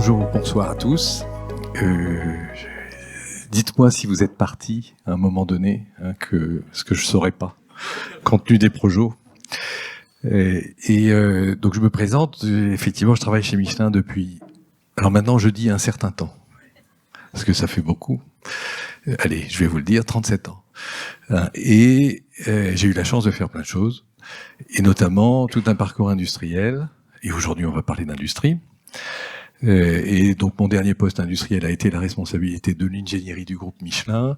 Bonjour, bonsoir à tous. Dites-moi si vous êtes partis à un moment donné, ce que je ne saurais pas, compte tenu des projets. Donc je me présente, effectivement je travaille chez Michelin depuis, alors maintenant je dis un certain temps, parce que ça fait beaucoup. Allez, je vais vous le dire, 37 ans. J'ai eu la chance de faire plein de choses, et notamment tout un parcours industriel, et aujourd'hui on va parler d'industrie. Et donc mon dernier poste industriel a été la responsabilité de l'ingénierie du groupe Michelin.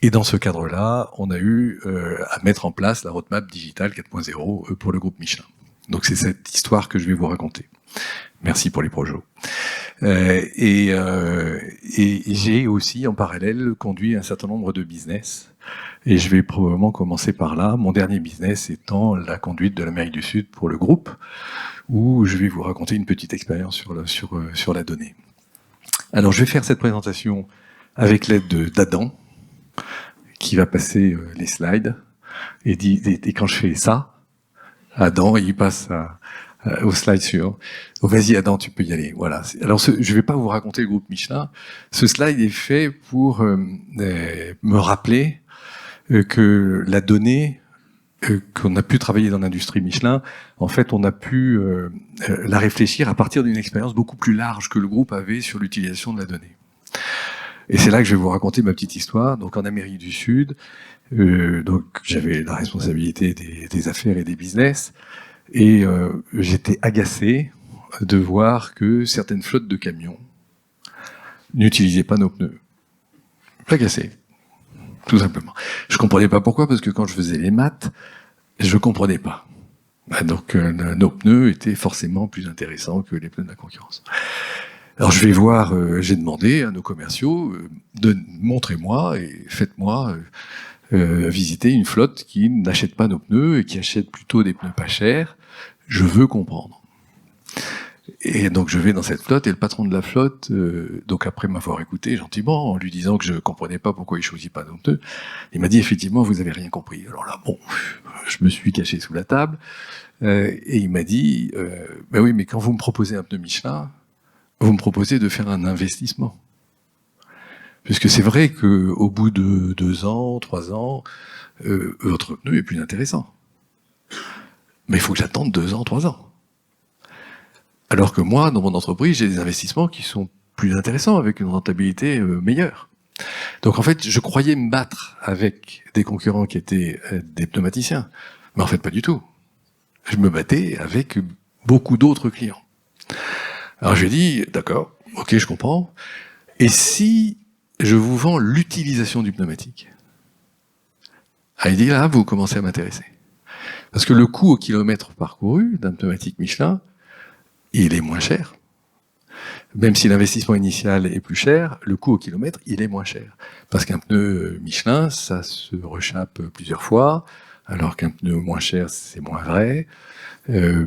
Et dans ce cadre-là, on a eu à mettre en place la roadmap digitale 4.0 pour le groupe Michelin. Donc c'est cette histoire que je vais vous raconter. Merci pour les projets. Et j'ai aussi en parallèle conduit un certain nombre de business. Et je vais probablement commencer par là. Mon dernier business étant la conduite de l'Amérique du Sud pour le groupe, où je vais vous raconter une petite expérience sur la donnée. Alors je vais faire cette présentation avec l'aide d'Adam, qui va passer les slides. Et quand je fais ça, Adam, il passe au slide suivant. Donc vas-y Adam, tu peux y aller. Voilà. Alors je ne vais pas vous raconter le groupe Michelin. Ce slide est fait pour me rappeler que la donnée qu'on a pu travailler dans l'industrie Michelin, en fait, on a pu la réfléchir à partir d'une expérience beaucoup plus large que le groupe avait sur l'utilisation de la donnée. Et c'est là que je vais vous raconter ma petite histoire. Donc, en Amérique du Sud, donc j'avais la responsabilité des affaires et des business, et j'étais agacé de voir que certaines flottes de camions n'utilisaient pas nos pneus. Agacé. Tout simplement. Je comprenais pas pourquoi, parce que quand je faisais les maths, je comprenais pas. Donc nos pneus étaient forcément plus intéressants que les pneus de la concurrence. Alors je vais voir, j'ai demandé à nos commerciaux, montrez-moi et faites-moi visiter une flotte qui n'achète pas nos pneus et qui achète plutôt des pneus pas chers. Je veux comprendre. Et donc je vais dans cette flotte et le patron de la flotte, donc après m'avoir écouté gentiment, en lui disant que je comprenais pas pourquoi il choisit pas nos pneus, il m'a dit effectivement vous avez rien compris. Alors là bon, je me suis caché sous la table et il m'a dit ben oui mais quand vous me proposez un pneu Michelin, vous me proposez de faire un investissement. Puisque c'est vrai que au bout de 2 ans, 3 ans, votre pneu est plus intéressant. Mais il faut que j'attende 2 ans, 3 ans. Alors que moi, dans mon entreprise, j'ai des investissements qui sont plus intéressants, avec une rentabilité meilleure. Donc en fait, je croyais me battre avec des concurrents qui étaient des pneumaticiens. Mais en fait, pas du tout. Je me battais avec beaucoup d'autres clients. Alors je lui ai dit, d'accord, ok, je comprends. Et si je vous vends l'utilisation du pneumatique? Ah, il dit, là, vous commencez à m'intéresser. Parce que le coût au kilomètre parcouru d'un pneumatique Michelin, il est moins cher. Même si l'investissement initial est plus cher, le coût au kilomètre, il est moins cher. Parce qu'un pneu Michelin, ça se rechappe plusieurs fois, alors qu'un pneu moins cher, c'est moins vrai.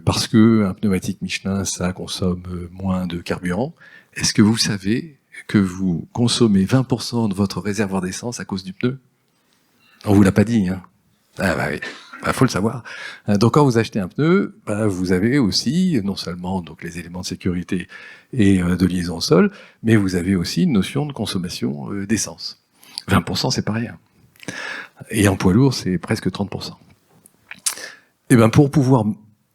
Parce qu'un pneumatique Michelin, ça consomme moins de carburant. Est-ce que vous savez que vous consommez 20% de votre réservoir d'essence à cause du pneu? On vous l'a pas dit, hein? Ah bah oui. Faut le savoir. Donc quand vous achetez un pneu, vous avez aussi non seulement donc les éléments de sécurité et de liaison au sol, mais vous avez aussi une notion de consommation d'essence. 20%, c'est pas rien. Et en poids lourd, c'est presque 30%. Et pour pouvoir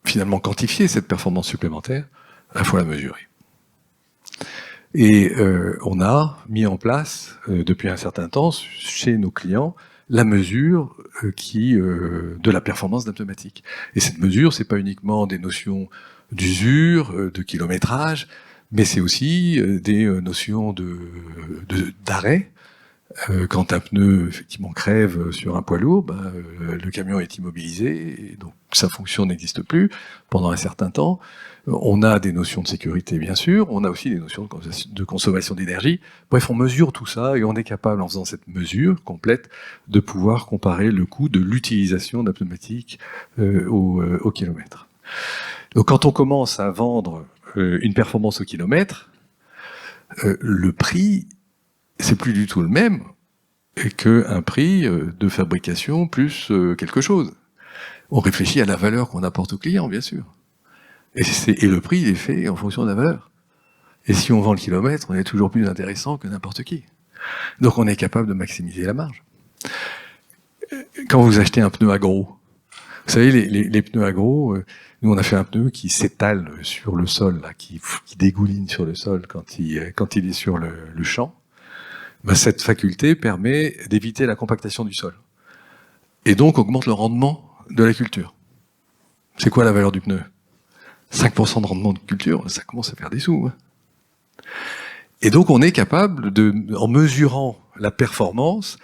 finalement quantifier cette performance supplémentaire, il faut la mesurer. Et on a mis en place depuis un certain temps chez nos clients la mesure de la performance d'un pneumatique. Et cette mesure, c'est pas uniquement des notions d'usure, de kilométrage, mais c'est aussi des notions d'arrêt. Quand un pneu effectivement crève sur un poids lourd, le camion est immobilisé, et donc sa fonction n'existe plus pendant un certain temps. On a des notions de sécurité, bien sûr, on a aussi des notions de consommation d'énergie. Bref, on mesure tout ça et on est capable, en faisant cette mesure complète, de pouvoir comparer le coût de l'utilisation d'un pneumatique au kilomètre. Donc quand on commence à vendre une performance au kilomètre, le prix, c'est plus du tout le même qu'un prix de fabrication plus quelque chose. On réfléchit à la valeur qu'on apporte au client, bien sûr. Et le prix, il est fait en fonction de la valeur. Et si on vend le kilomètre, on est toujours plus intéressant que n'importe qui. Donc on est capable de maximiser la marge. Quand vous achetez un pneu agro, vous savez, les pneus agro, nous on a fait un pneu qui s'étale sur le sol, là, qui dégouline sur le sol quand il est sur le champ. Ben, cette faculté permet d'éviter la compactation du sol. Et donc augmente le rendement de la culture. C'est quoi la valeur du pneu? 5% de rendement de culture, ça commence à faire des sous. Hein. Et donc on est capable en mesurant la performance,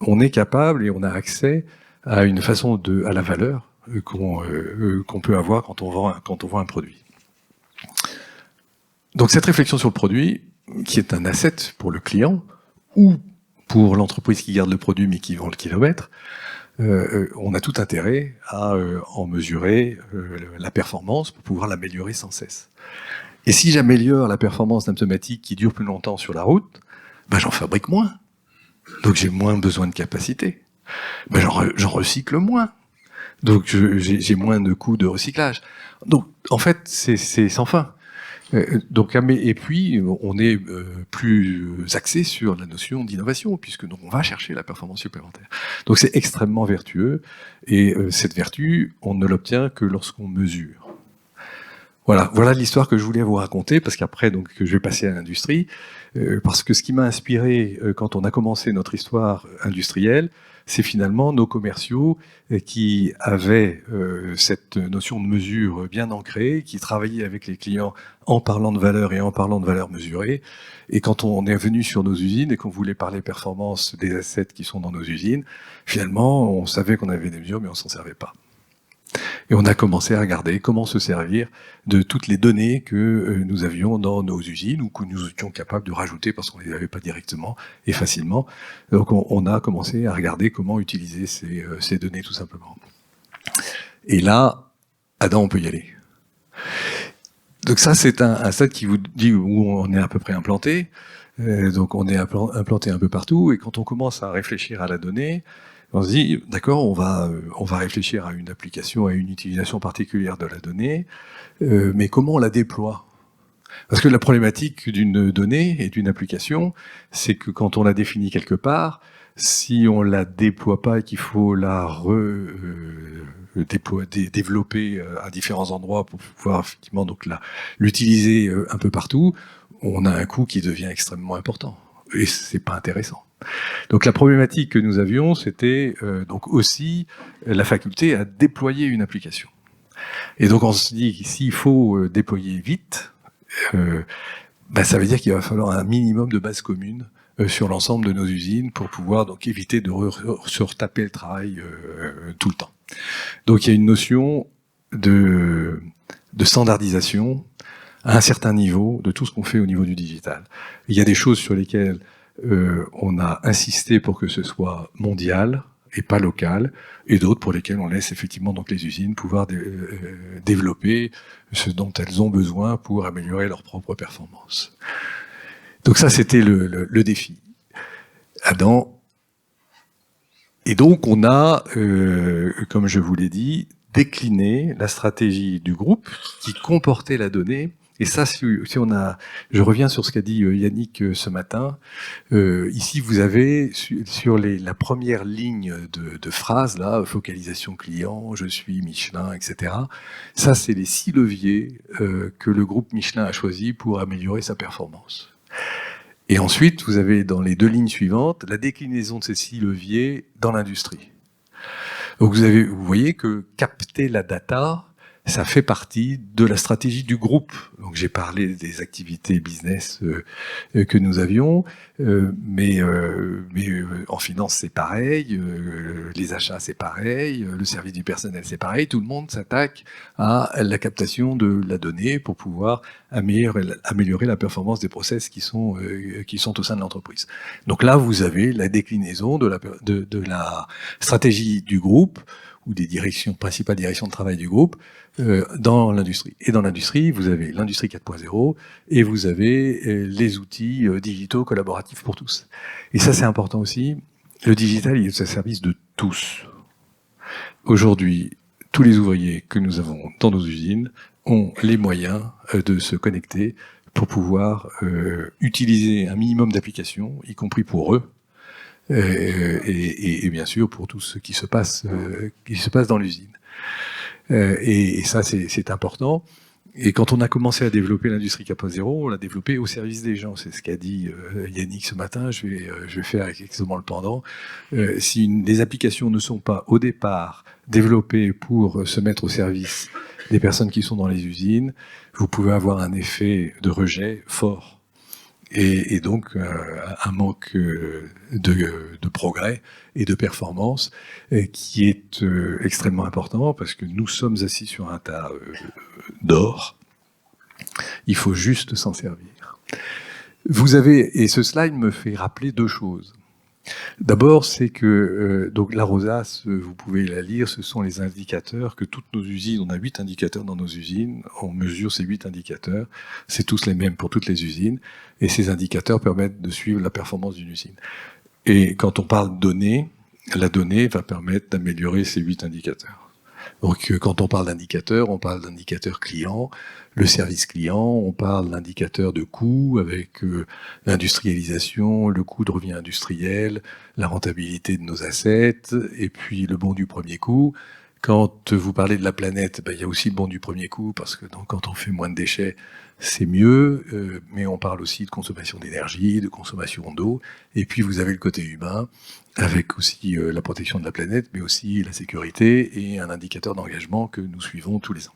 on est capable et on a accès à une façon à la valeur qu'on peut avoir quand on vend un produit. Donc cette réflexion sur le produit, qui est un asset pour le client ou pour l'entreprise qui garde le produit mais qui vend le kilomètre, on a tout intérêt à en mesurer la performance pour pouvoir l'améliorer sans cesse. Et si j'améliore la performance d'un pneumatique qui dure plus longtemps sur la route, ben j'en fabrique moins. Donc j'ai moins besoin de capacité. Ben j'en recycle moins. Donc j'ai moins de coûts de recyclage. Donc en fait c'est sans fin. Et puis on est plus axé sur la notion d'innovation puisque donc on va chercher la performance supplémentaire. Donc c'est extrêmement vertueux et cette vertu on ne l'obtient que lorsqu'on mesure. Voilà l'histoire que je voulais vous raconter, parce qu'après, donc, je vais passer à l'industrie, parce que ce qui m'a inspiré quand on a commencé notre histoire industrielle, c'est finalement nos commerciaux qui avaient cette notion de mesure bien ancrée, qui travaillaient avec les clients en parlant de valeur et en parlant de valeur mesurée. Et quand on est venu sur nos usines et qu'on voulait parler performance des assets qui sont dans nos usines, finalement, on savait qu'on avait des mesures, mais on s'en servait pas. Et on a commencé à regarder comment se servir de toutes les données que nous avions dans nos usines ou que nous étions capables de rajouter parce qu'on ne les avait pas directement et facilement. Donc on a commencé à regarder comment utiliser ces données tout simplement. Et là, Adam, on peut y aller. Donc ça, c'est un stade qui vous dit où on est à peu près implanté. Donc on est implanté un peu partout. Et quand on commence à réfléchir à la donnée, on se dit, d'accord, on va réfléchir à une application, à une utilisation particulière de la donnée, mais comment on la déploie? Parce que la problématique d'une donnée et d'une application, c'est que quand on la définit quelque part, si on la déploie pas et qu'il faut la développer à différents endroits pour pouvoir effectivement donc l'utiliser un peu partout, on a un coût qui devient extrêmement important. Et c'est pas intéressant. Donc la problématique que nous avions, c'était donc aussi la faculté à déployer une application. Et donc on se dit s'il faut déployer vite, ça veut dire qu'il va falloir un minimum de base commune sur l'ensemble de nos usines pour pouvoir donc éviter de se retaper le travail tout le temps. Donc il y a une notion de standardisation à un certain niveau de tout ce qu'on fait au niveau du digital. Il y a des choses sur lesquelles on a insisté pour que ce soit mondial et pas local, et d'autres pour lesquelles on laisse effectivement donc les usines pouvoir développer ce dont elles ont besoin pour améliorer leur propre performance. Donc ça, c'était le défi. Adam. Et donc on a, comme je vous l'ai dit, décliné la stratégie du groupe qui comportait la donnée. Et ça, si je reviens sur ce qu'a dit Yannick ce matin. Ici, vous avez sur la première ligne de phrase, là, focalisation client, je suis Michelin, etc. Ça, c'est les 6 leviers que le groupe Michelin a choisi pour améliorer sa performance. Et ensuite, vous avez dans les 2 lignes suivantes la déclinaison de ces 6 leviers dans l'industrie. Donc vous voyez que capter la data, ça fait partie de la stratégie du groupe. Donc j'ai parlé des activités business que nous avions, mais en finance c'est pareil, les achats c'est pareil, le service du personnel c'est pareil. Tout le monde s'attaque à la captation de la donnée pour pouvoir améliorer la performance des process qui sont au sein de l'entreprise. Donc là vous avez la déclinaison de la stratégie du groupe ou des principales directions de travail du groupe dans l'industrie. Et dans l'industrie, vous avez l'industrie 4.0 et vous avez les outils digitaux collaboratifs pour tous. Et ça, c'est important aussi. Le digital, il est au service de tous. Aujourd'hui, tous les ouvriers que nous avons dans nos usines ont les moyens de se connecter pour pouvoir utiliser un minimum d'applications, y compris pour eux, et bien sûr pour tout ce qui se passe dans l'usine. Et ça, c'est important. Et quand on a commencé à développer l'industrie 4.0, on l'a développé au service des gens. C'est ce qu'a dit Yannick ce matin. Je vais faire exactement le pendant. Si les applications ne sont pas au départ développées pour se mettre au service des personnes qui sont dans les usines, vous pouvez avoir un effet de rejet fort. Et donc un manque de progrès et de performance qui est extrêmement important parce que nous sommes assis sur un tas d'or. Il faut juste s'en servir. Vous avez, et ce slide me fait rappeler deux choses. D'abord, c'est que donc la rosace, vous pouvez la lire, ce sont les indicateurs que toutes nos usines, on a 8 indicateurs dans nos usines, on mesure ces 8 indicateurs, c'est tous les mêmes pour toutes les usines, et ces indicateurs permettent de suivre la performance d'une usine. Et quand on parle de données, la donnée va permettre d'améliorer ces 8 indicateurs. Donc quand on parle d'indicateurs, on parle d'indicateur client, le service client, on parle d'indicateur de coût avec l'industrialisation, le coût de revient industriel, la rentabilité de nos assets, et puis le bon du premier coup. Quand vous parlez de la planète, il y a aussi le bon du premier coup, parce que donc, quand on fait moins de déchets, c'est mieux, mais on parle aussi de consommation d'énergie, de consommation d'eau, et puis vous avez le côté humain, avec aussi la protection de la planète, mais aussi la sécurité et un indicateur d'engagement que nous suivons tous les ans.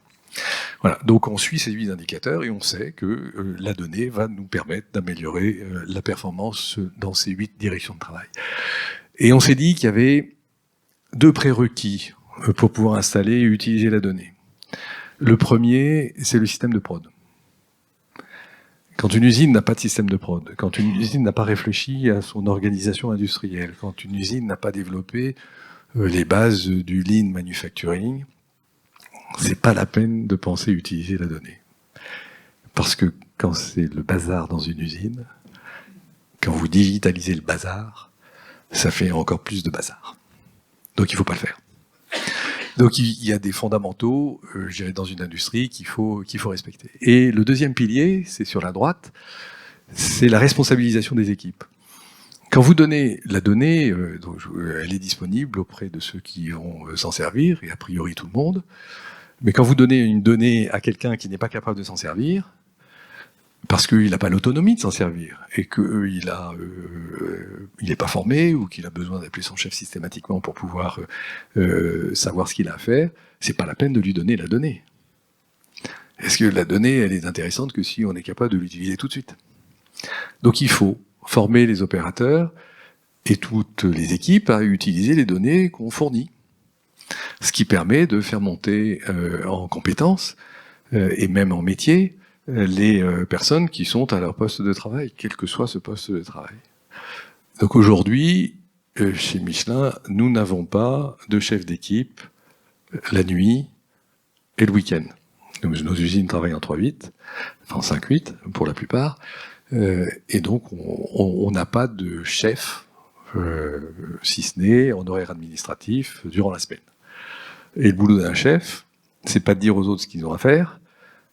Voilà, donc on suit ces 8 indicateurs et on sait que la donnée va nous permettre d'améliorer la performance dans ces 8 directions de travail. Et on s'est dit qu'il y avait 2 prérequis pour pouvoir installer et utiliser la donnée. Le premier, c'est le système de prod. Quand une usine n'a pas de système de prod, quand une usine n'a pas réfléchi à son organisation industrielle, quand une usine n'a pas développé les bases du lean manufacturing, c'est pas la peine de penser utiliser la donnée. Parce que quand c'est le bazar dans une usine, quand vous digitalisez le bazar, ça fait encore plus de bazar. Donc il faut pas le faire. Donc il y a des fondamentaux, je dirais, dans une industrie qu'il faut respecter. Et le deuxième pilier, c'est sur la droite, c'est la responsabilisation des équipes. Quand vous donnez la donnée, elle est disponible auprès de ceux qui vont s'en servir, et a priori tout le monde, mais quand vous donnez une donnée à quelqu'un qui n'est pas capable de s'en servir, parce qu'il n'a pas l'autonomie de s'en servir, et qu'il n'est pas formé, ou qu'il a besoin d'appeler son chef systématiquement pour pouvoir savoir ce qu'il a à faire, c'est pas la peine de lui donner la donnée. Est-ce que la donnée, elle est intéressante que si on est capable de l'utiliser tout de suite? Donc il faut former les opérateurs et toutes les équipes à utiliser les données qu'on fournit. Ce qui permet de faire monter en compétences et même en métier les personnes qui sont à leur poste de travail, quel que soit ce poste de travail. Donc aujourd'hui, chez Michelin, nous n'avons pas de chef d'équipe la nuit et le week-end. Nos usines travaillent en 3/8, enfin en 5/8 pour la plupart, et donc on n'a pas de chef, si ce n'est en horaire administratif, durant la semaine. Et le boulot d'un chef, c'est pas de dire aux autres ce qu'ils ont à faire,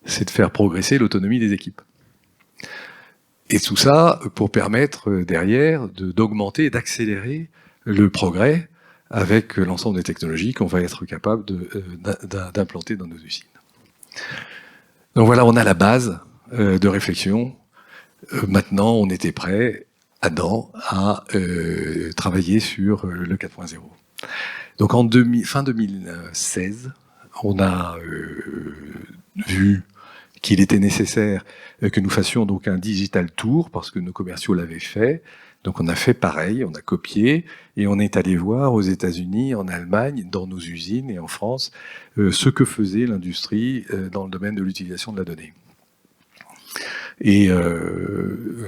c'est de faire progresser l'autonomie des équipes. Et tout ça pour permettre derrière d'augmenter et d'accélérer le progrès avec l'ensemble des technologies qu'on va être capable d'implanter dans nos usines. Donc voilà, on a la base de réflexion. Maintenant, on était prêt à travailler sur le 4.0. Donc fin 2016, on a vu qu'il était nécessaire que nous fassions donc un digital tour, parce que nos commerciaux l'avaient fait. Donc on a fait pareil, on a copié, et on est allé voir aux États-Unis, en Allemagne, dans nos usines et en France, ce que faisait l'industrie dans le domaine de l'utilisation de la donnée. Et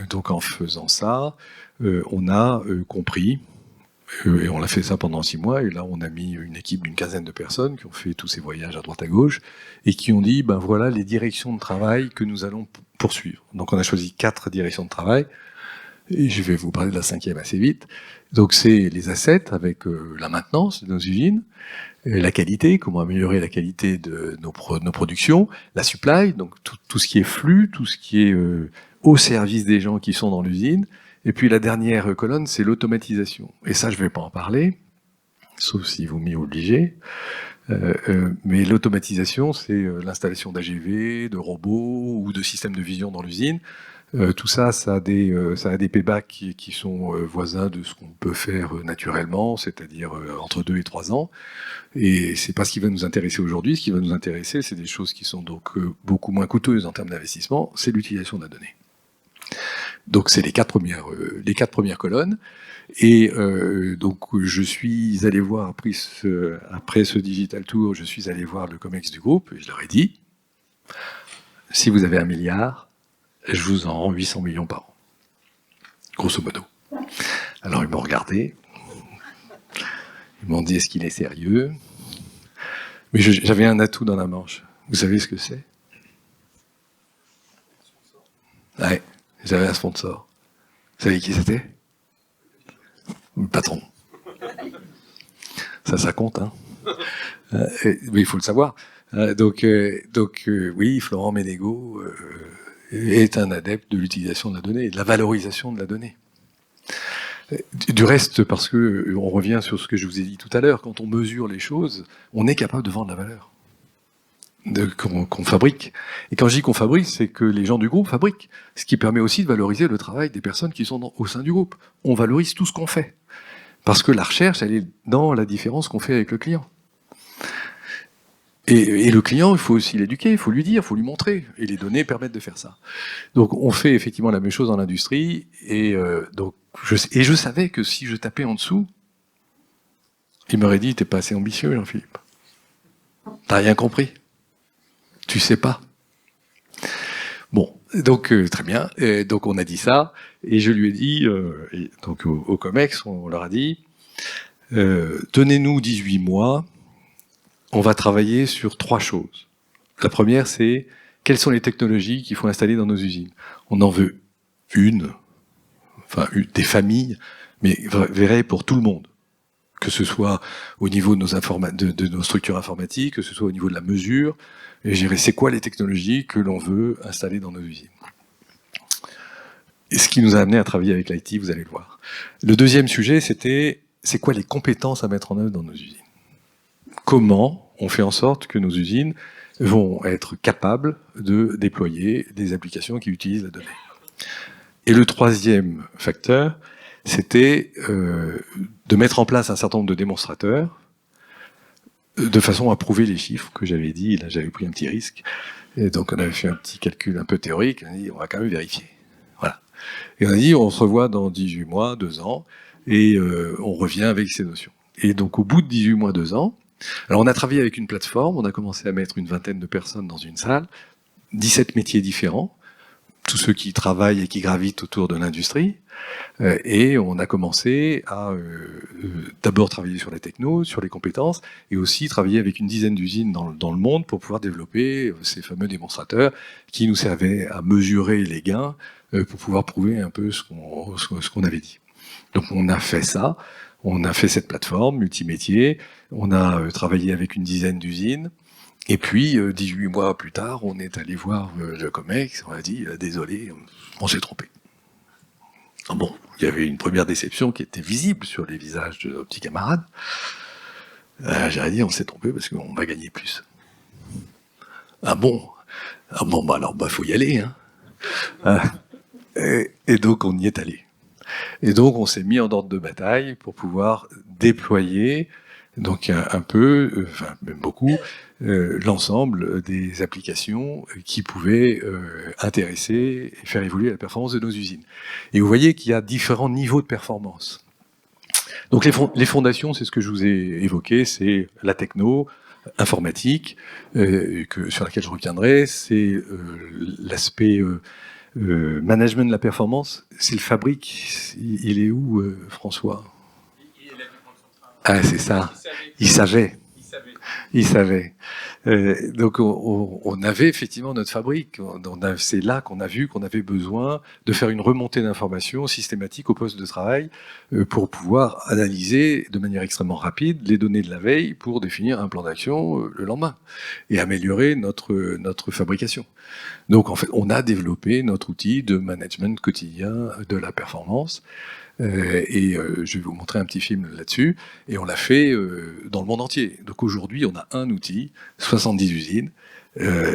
donc en faisant ça, on a compris, et on l'a fait ça pendant 6 mois, et là on a mis une équipe d'une 15aine de personnes qui ont fait tous ces voyages à droite à gauche, et qui ont dit, ben voilà les directions de travail que nous allons poursuivre. Donc on a choisi 4 directions de travail. Et je vais vous parler de la cinquième assez vite. Donc c'est les assets avec la maintenance de nos usines, la qualité, comment améliorer la qualité de nos productions, la supply, donc tout ce qui est flux, tout ce qui est au service des gens qui sont dans l'usine. Et puis la dernière colonne, c'est l'automatisation. Et ça, je ne vais pas en parler, sauf si vous m'y obligez. Mais l'automatisation, c'est l'installation d'AGV, de robots ou de systèmes de vision dans l'usine. Tout ça, ça a des payback qui sont voisins de ce qu'on peut faire naturellement, c'est-à-dire entre 2 et 3 ans. Et c'est pas ce qui va nous intéresser aujourd'hui. Ce qui va nous intéresser, c'est des choses qui sont donc beaucoup moins coûteuses en termes d'investissement, c'est l'utilisation de la donnée. Donc c'est les quatre premières colonnes. Et donc je suis allé voir, après ce Digital Tour, je suis allé voir le COMEX du groupe, et je leur ai dit, si vous avez 1 milliard, je vous en rends 800 millions par an. Grosso modo. Alors ils m'ont regardé, ils m'ont dit, est-ce qu'il est sérieux? Mais j'avais un atout dans la manche. Vous savez ce que c'est? Ouais, j'avais un sponsor. Vous savez qui c'était? Le patron. Ça compte, hein. Mais il faut le savoir. Donc, oui, Florent Ménégo est un adepte de l'utilisation de la donnée et de la valorisation de la donnée. Du reste, parce que on revient sur ce que je vous ai dit tout à l'heure, quand on mesure les choses, on est capable de vendre la valeur qu'on fabrique. Et quand je dis qu'on fabrique, c'est que les gens du groupe fabriquent, ce qui permet aussi de valoriser le travail des personnes qui sont au sein du groupe. On valorise tout ce qu'on fait. Parce que la recherche, elle est dans la différence qu'on fait avec le client. Et le client, il faut aussi l'éduquer, il faut lui dire, il faut lui montrer. Et les données permettent de faire ça. Donc on fait effectivement la même chose dans l'industrie. Et je savais que si je tapais en dessous, il m'aurait dit, t'es pas assez ambitieux, Jean-Philippe. T'as rien compris. Tu sais pas. Bon, donc très bien. Et donc on a dit ça. Et je lui ai dit, donc au COMEX, on leur a dit, donnez-nous 18 mois, on va travailler sur 3 choses. La première, c'est quelles sont les technologies qu'il faut installer dans nos usines. On en veut des familles, mais verrait pour tout le monde. Que ce soit au niveau de nos structures informatiques, que ce soit au niveau de la mesure, et je dirais, c'est quoi les technologies que l'on veut installer dans nos usines. Et ce qui nous a amené à travailler avec l'IT, vous allez le voir. Le deuxième sujet, c'était, c'est quoi les compétences à mettre en œuvre dans nos usines? Comment on fait en sorte que nos usines vont être capables de déployer des applications qui utilisent la donnée? Et le troisième facteur, c'était de mettre en place un certain nombre de démonstrateurs de façon à prouver les chiffres que j'avais dit. Là, j'avais pris un petit risque. Et donc, on avait fait un petit calcul un peu théorique. On a dit, on va quand même vérifier. Voilà. Et on a dit, on se revoit dans 18 mois, 2 ans, et on revient avec ces notions. Et donc, au bout de 18 mois, 2 ans, alors on a travaillé avec une plateforme, on a commencé à mettre une vingtaine de personnes dans une salle, 17 métiers différents, tous ceux qui travaillent et qui gravitent autour de l'industrie, et on a commencé à d'abord travailler sur les technos, sur les compétences, et aussi travailler avec une dizaine d'usines dans le monde pour pouvoir développer ces fameux démonstrateurs qui nous servaient à mesurer les gains pour pouvoir prouver un peu ce qu'on avait dit. Donc on a fait ça, on a fait cette plateforme multimétier, on a travaillé avec une dizaine d'usines, et puis 18 mois plus tard, on est allé voir le COMEX, on a dit désolé, on s'est trompé. Ah bon, il y avait une première déception qui était visible sur les visages de nos petits camarades. J'ai dit on s'est trompé parce qu'on va gagner plus. Ah bon, bah alors faut y aller, hein. Et donc on y est allé. Et donc on s'est mis en ordre de bataille pour pouvoir déployer donc un peu, enfin même beaucoup, l'ensemble des applications qui pouvaient intéresser et faire évoluer la performance de nos usines. Et vous voyez qu'il y a différents niveaux de performance. Donc les fondations, c'est ce que je vous ai évoqué, c'est la techno, informatique, sur laquelle je reviendrai, c'est l'aspect management de la performance, c'est le fabrique. Il est où, François? Ah, c'est ça. Il savait. Donc on avait effectivement notre fabrique. C'est là qu'on a vu qu'on avait besoin de faire une remontée d'informations systématique au poste de travail pour pouvoir analyser de manière extrêmement rapide les données de la veille pour définir un plan d'action le lendemain et améliorer notre fabrication. Donc en fait, on a développé notre outil de management quotidien de la performance. Je vais vous montrer un petit film là-dessus, et on l'a fait dans le monde entier. Donc aujourd'hui, on a un outil, 70 usines,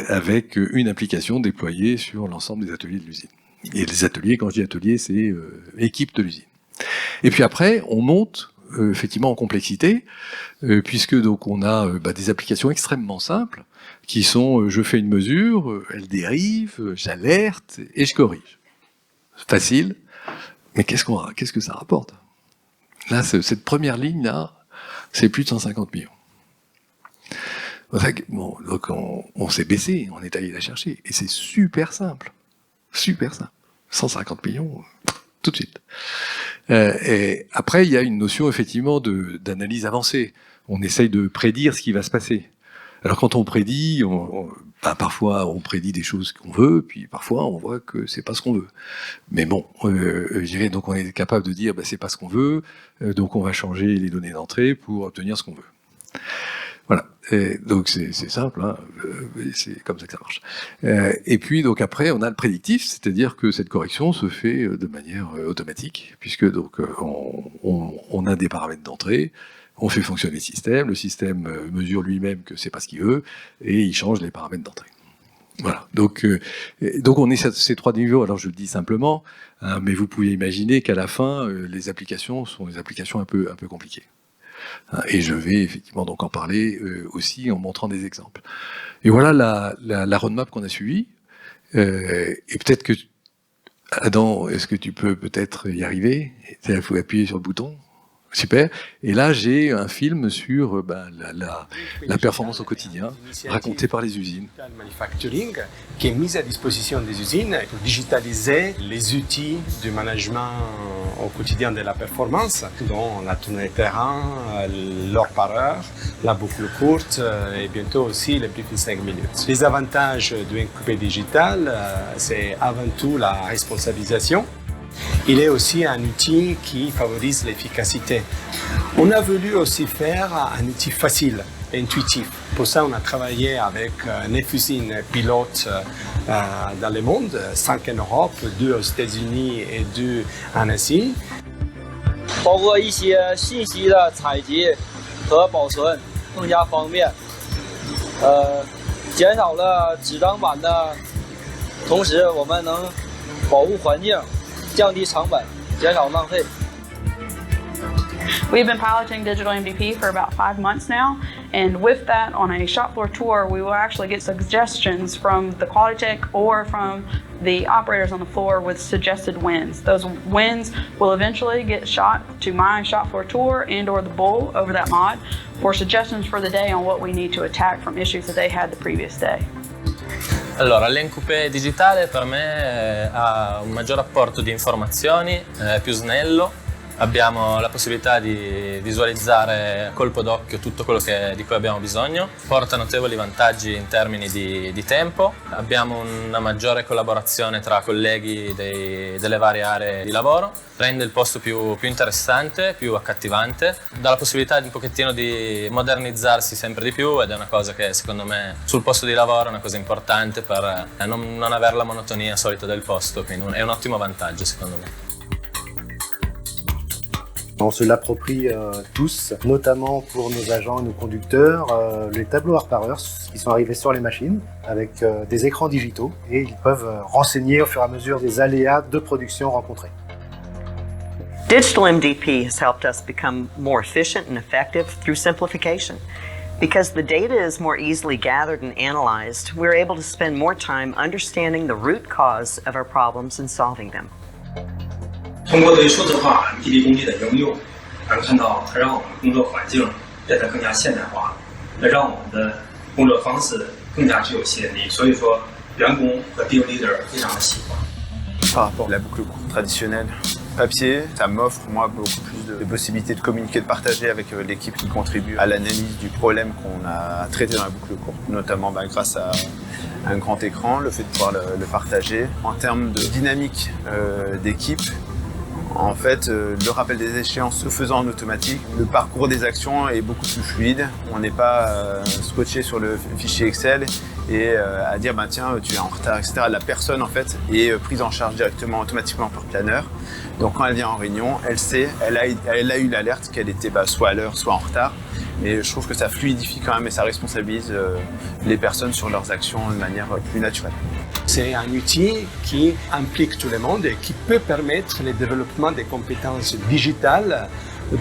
avec une application déployée sur l'ensemble des ateliers de l'usine. Et les ateliers, quand je dis atelier, c'est équipe de l'usine. Et puis après, on monte effectivement en complexité, puisque donc on a des applications extrêmement simples, qui sont je fais une mesure, elle dérive, j'alerte et je corrige. Facile. Mais qu'est-ce que ça rapporte? Là, cette première ligne-là, c'est plus de 150 millions. Bon, donc on s'est baissé, on est allé la chercher. Et c'est super simple. Super simple. 150 millions, tout de suite. Et après, il y a une notion, effectivement, d'analyse avancée. On essaye de prédire ce qui va se passer. Alors quand on prédit, parfois on prédit des choses qu'on veut, puis parfois on voit que c'est pas ce qu'on veut. Mais bon, je dirais, donc on est capable de dire c'est pas ce qu'on veut, donc on va changer les données d'entrée pour obtenir ce qu'on veut. Voilà. Et donc c'est simple, hein, c'est comme ça que ça marche. Et puis donc après on a le prédictif, c'est-à-dire que cette correction se fait de manière automatique, puisque donc on a des paramètres d'entrée. On fait fonctionner le système mesure lui-même que c'est pas ce qu'il veut, et il change les paramètres d'entrée. Voilà. Donc on est à ces trois niveaux. Alors je le dis simplement, hein, mais vous pouvez imaginer qu'à la fin, les applications sont des applications un peu compliquées. Hein, et je vais effectivement donc en parler aussi en montrant des exemples. Et voilà la roadmap qu'on a suivie. Et peut-être que Adam, est-ce que tu peux peut-être y arriver? Il faut appuyer sur le bouton. Super. Et là, j'ai un film sur la performance au quotidien, raconté par les usines. Manufacturing qui est mise à disposition des usines pour digitaliser les outils du management au quotidien de la performance, dont la tournée de terrain, l'heure par heure, la boucle courte et bientôt aussi les briefings 5 minutes. Les avantages du NQP digital, c'est avant tout la responsabilisation. Il est aussi un outil qui favorise l'efficacité. On a voulu aussi faire un outil facile et intuitif. Pour ça, on a travaillé avec 9 usines pilotes dans le monde, 5 en Europe, 2 aux États-Unis et 2 en Asie. 包括一些信息的采集和保存更加方便，减少了纸张版的同时，我们能保护环境。 降低成本，减少浪费。 We've been piloting digital MDP for about 5 months now, and with that, on a shop floor tour, we will actually get suggestions from the quality tech or from the operators on the floor with suggested wins. Those wins will eventually get shot to my shop floor tour and/or the bull over that mod for suggestions for the day on what we need to attack from issues that they had the previous day. Allora, l'NQP digitale per me ha un maggior apporto di informazioni, più snello. Abbiamo la possibilità di visualizzare a colpo d'occhio tutto quello di cui abbiamo bisogno, porta notevoli vantaggi in termini di tempo, abbiamo una maggiore collaborazione tra colleghi delle varie aree di lavoro, rende il posto più interessante, più accattivante, dà la possibilità un pochettino di modernizzarsi sempre di più ed è una cosa che secondo me sul posto di lavoro è una cosa importante per non avere la monotonia solita del posto, quindi è un ottimo vantaggio secondo me. On se l'approprie tous, notamment pour nos agents et nos conducteurs, les tableaux heure par heure qui sont arrivés sur les machines avec des écrans digitaux et ils peuvent renseigner au fur et à mesure des aléas de production rencontrés. Digital MDP has helped us become more efficient and effective through simplification. Because the data is more easily gathered and analyzed, we're able to spend more time understanding the root cause of our problems and solving them. 通过对数字化 MDP 工具的应用，能看到它让我们工作环境变得更加现代化，也让我们的工作方式更加具有吸引力。所以说，员工和 team leader 非常的喜欢。Par rapport à la boucle courte traditionnelle, papier. Ça m'offre, moi, beaucoup plus de possibilités de communiquer, de partager avec l'équipe qui contribue à l'analyse du problème qu'on a traité dans la boucle courte, notamment grâce à un grand écran, le fait de pouvoir le partager. En termes de dynamique d'équipe, en fait, le rappel des échéances se faisant en automatique, le parcours des actions est beaucoup plus fluide. On n'est pas scotché sur le fichier Excel et à dire tiens, tu es en retard, etc. La personne en fait est prise en charge directement, automatiquement par planeur. Donc quand elle vient en réunion, elle sait, elle a eu l'alerte qu'elle était soit à l'heure, soit en retard. Et je trouve que ça fluidifie quand même et ça responsabilise les personnes sur leurs actions de manière plus naturelle. C'est un outil qui implique tout le monde et qui peut permettre le développement des compétences digitales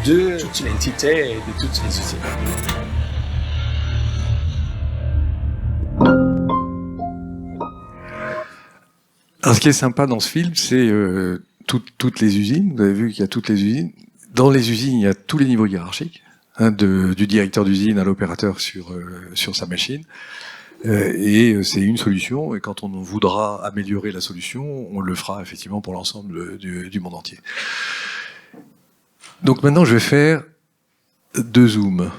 de toute l'entité et de toutes les usines. Alors, ce qui est sympa dans ce film, c'est toutes les usines. Vous avez vu qu'il y a toutes les usines. Dans les usines, il y a tous les niveaux hiérarchiques, du directeur d'usine à l'opérateur sur sa machine. Et c'est une solution, et quand on voudra améliorer la solution, on le fera effectivement pour l'ensemble du monde entier. Donc maintenant, je vais faire 2 zooms.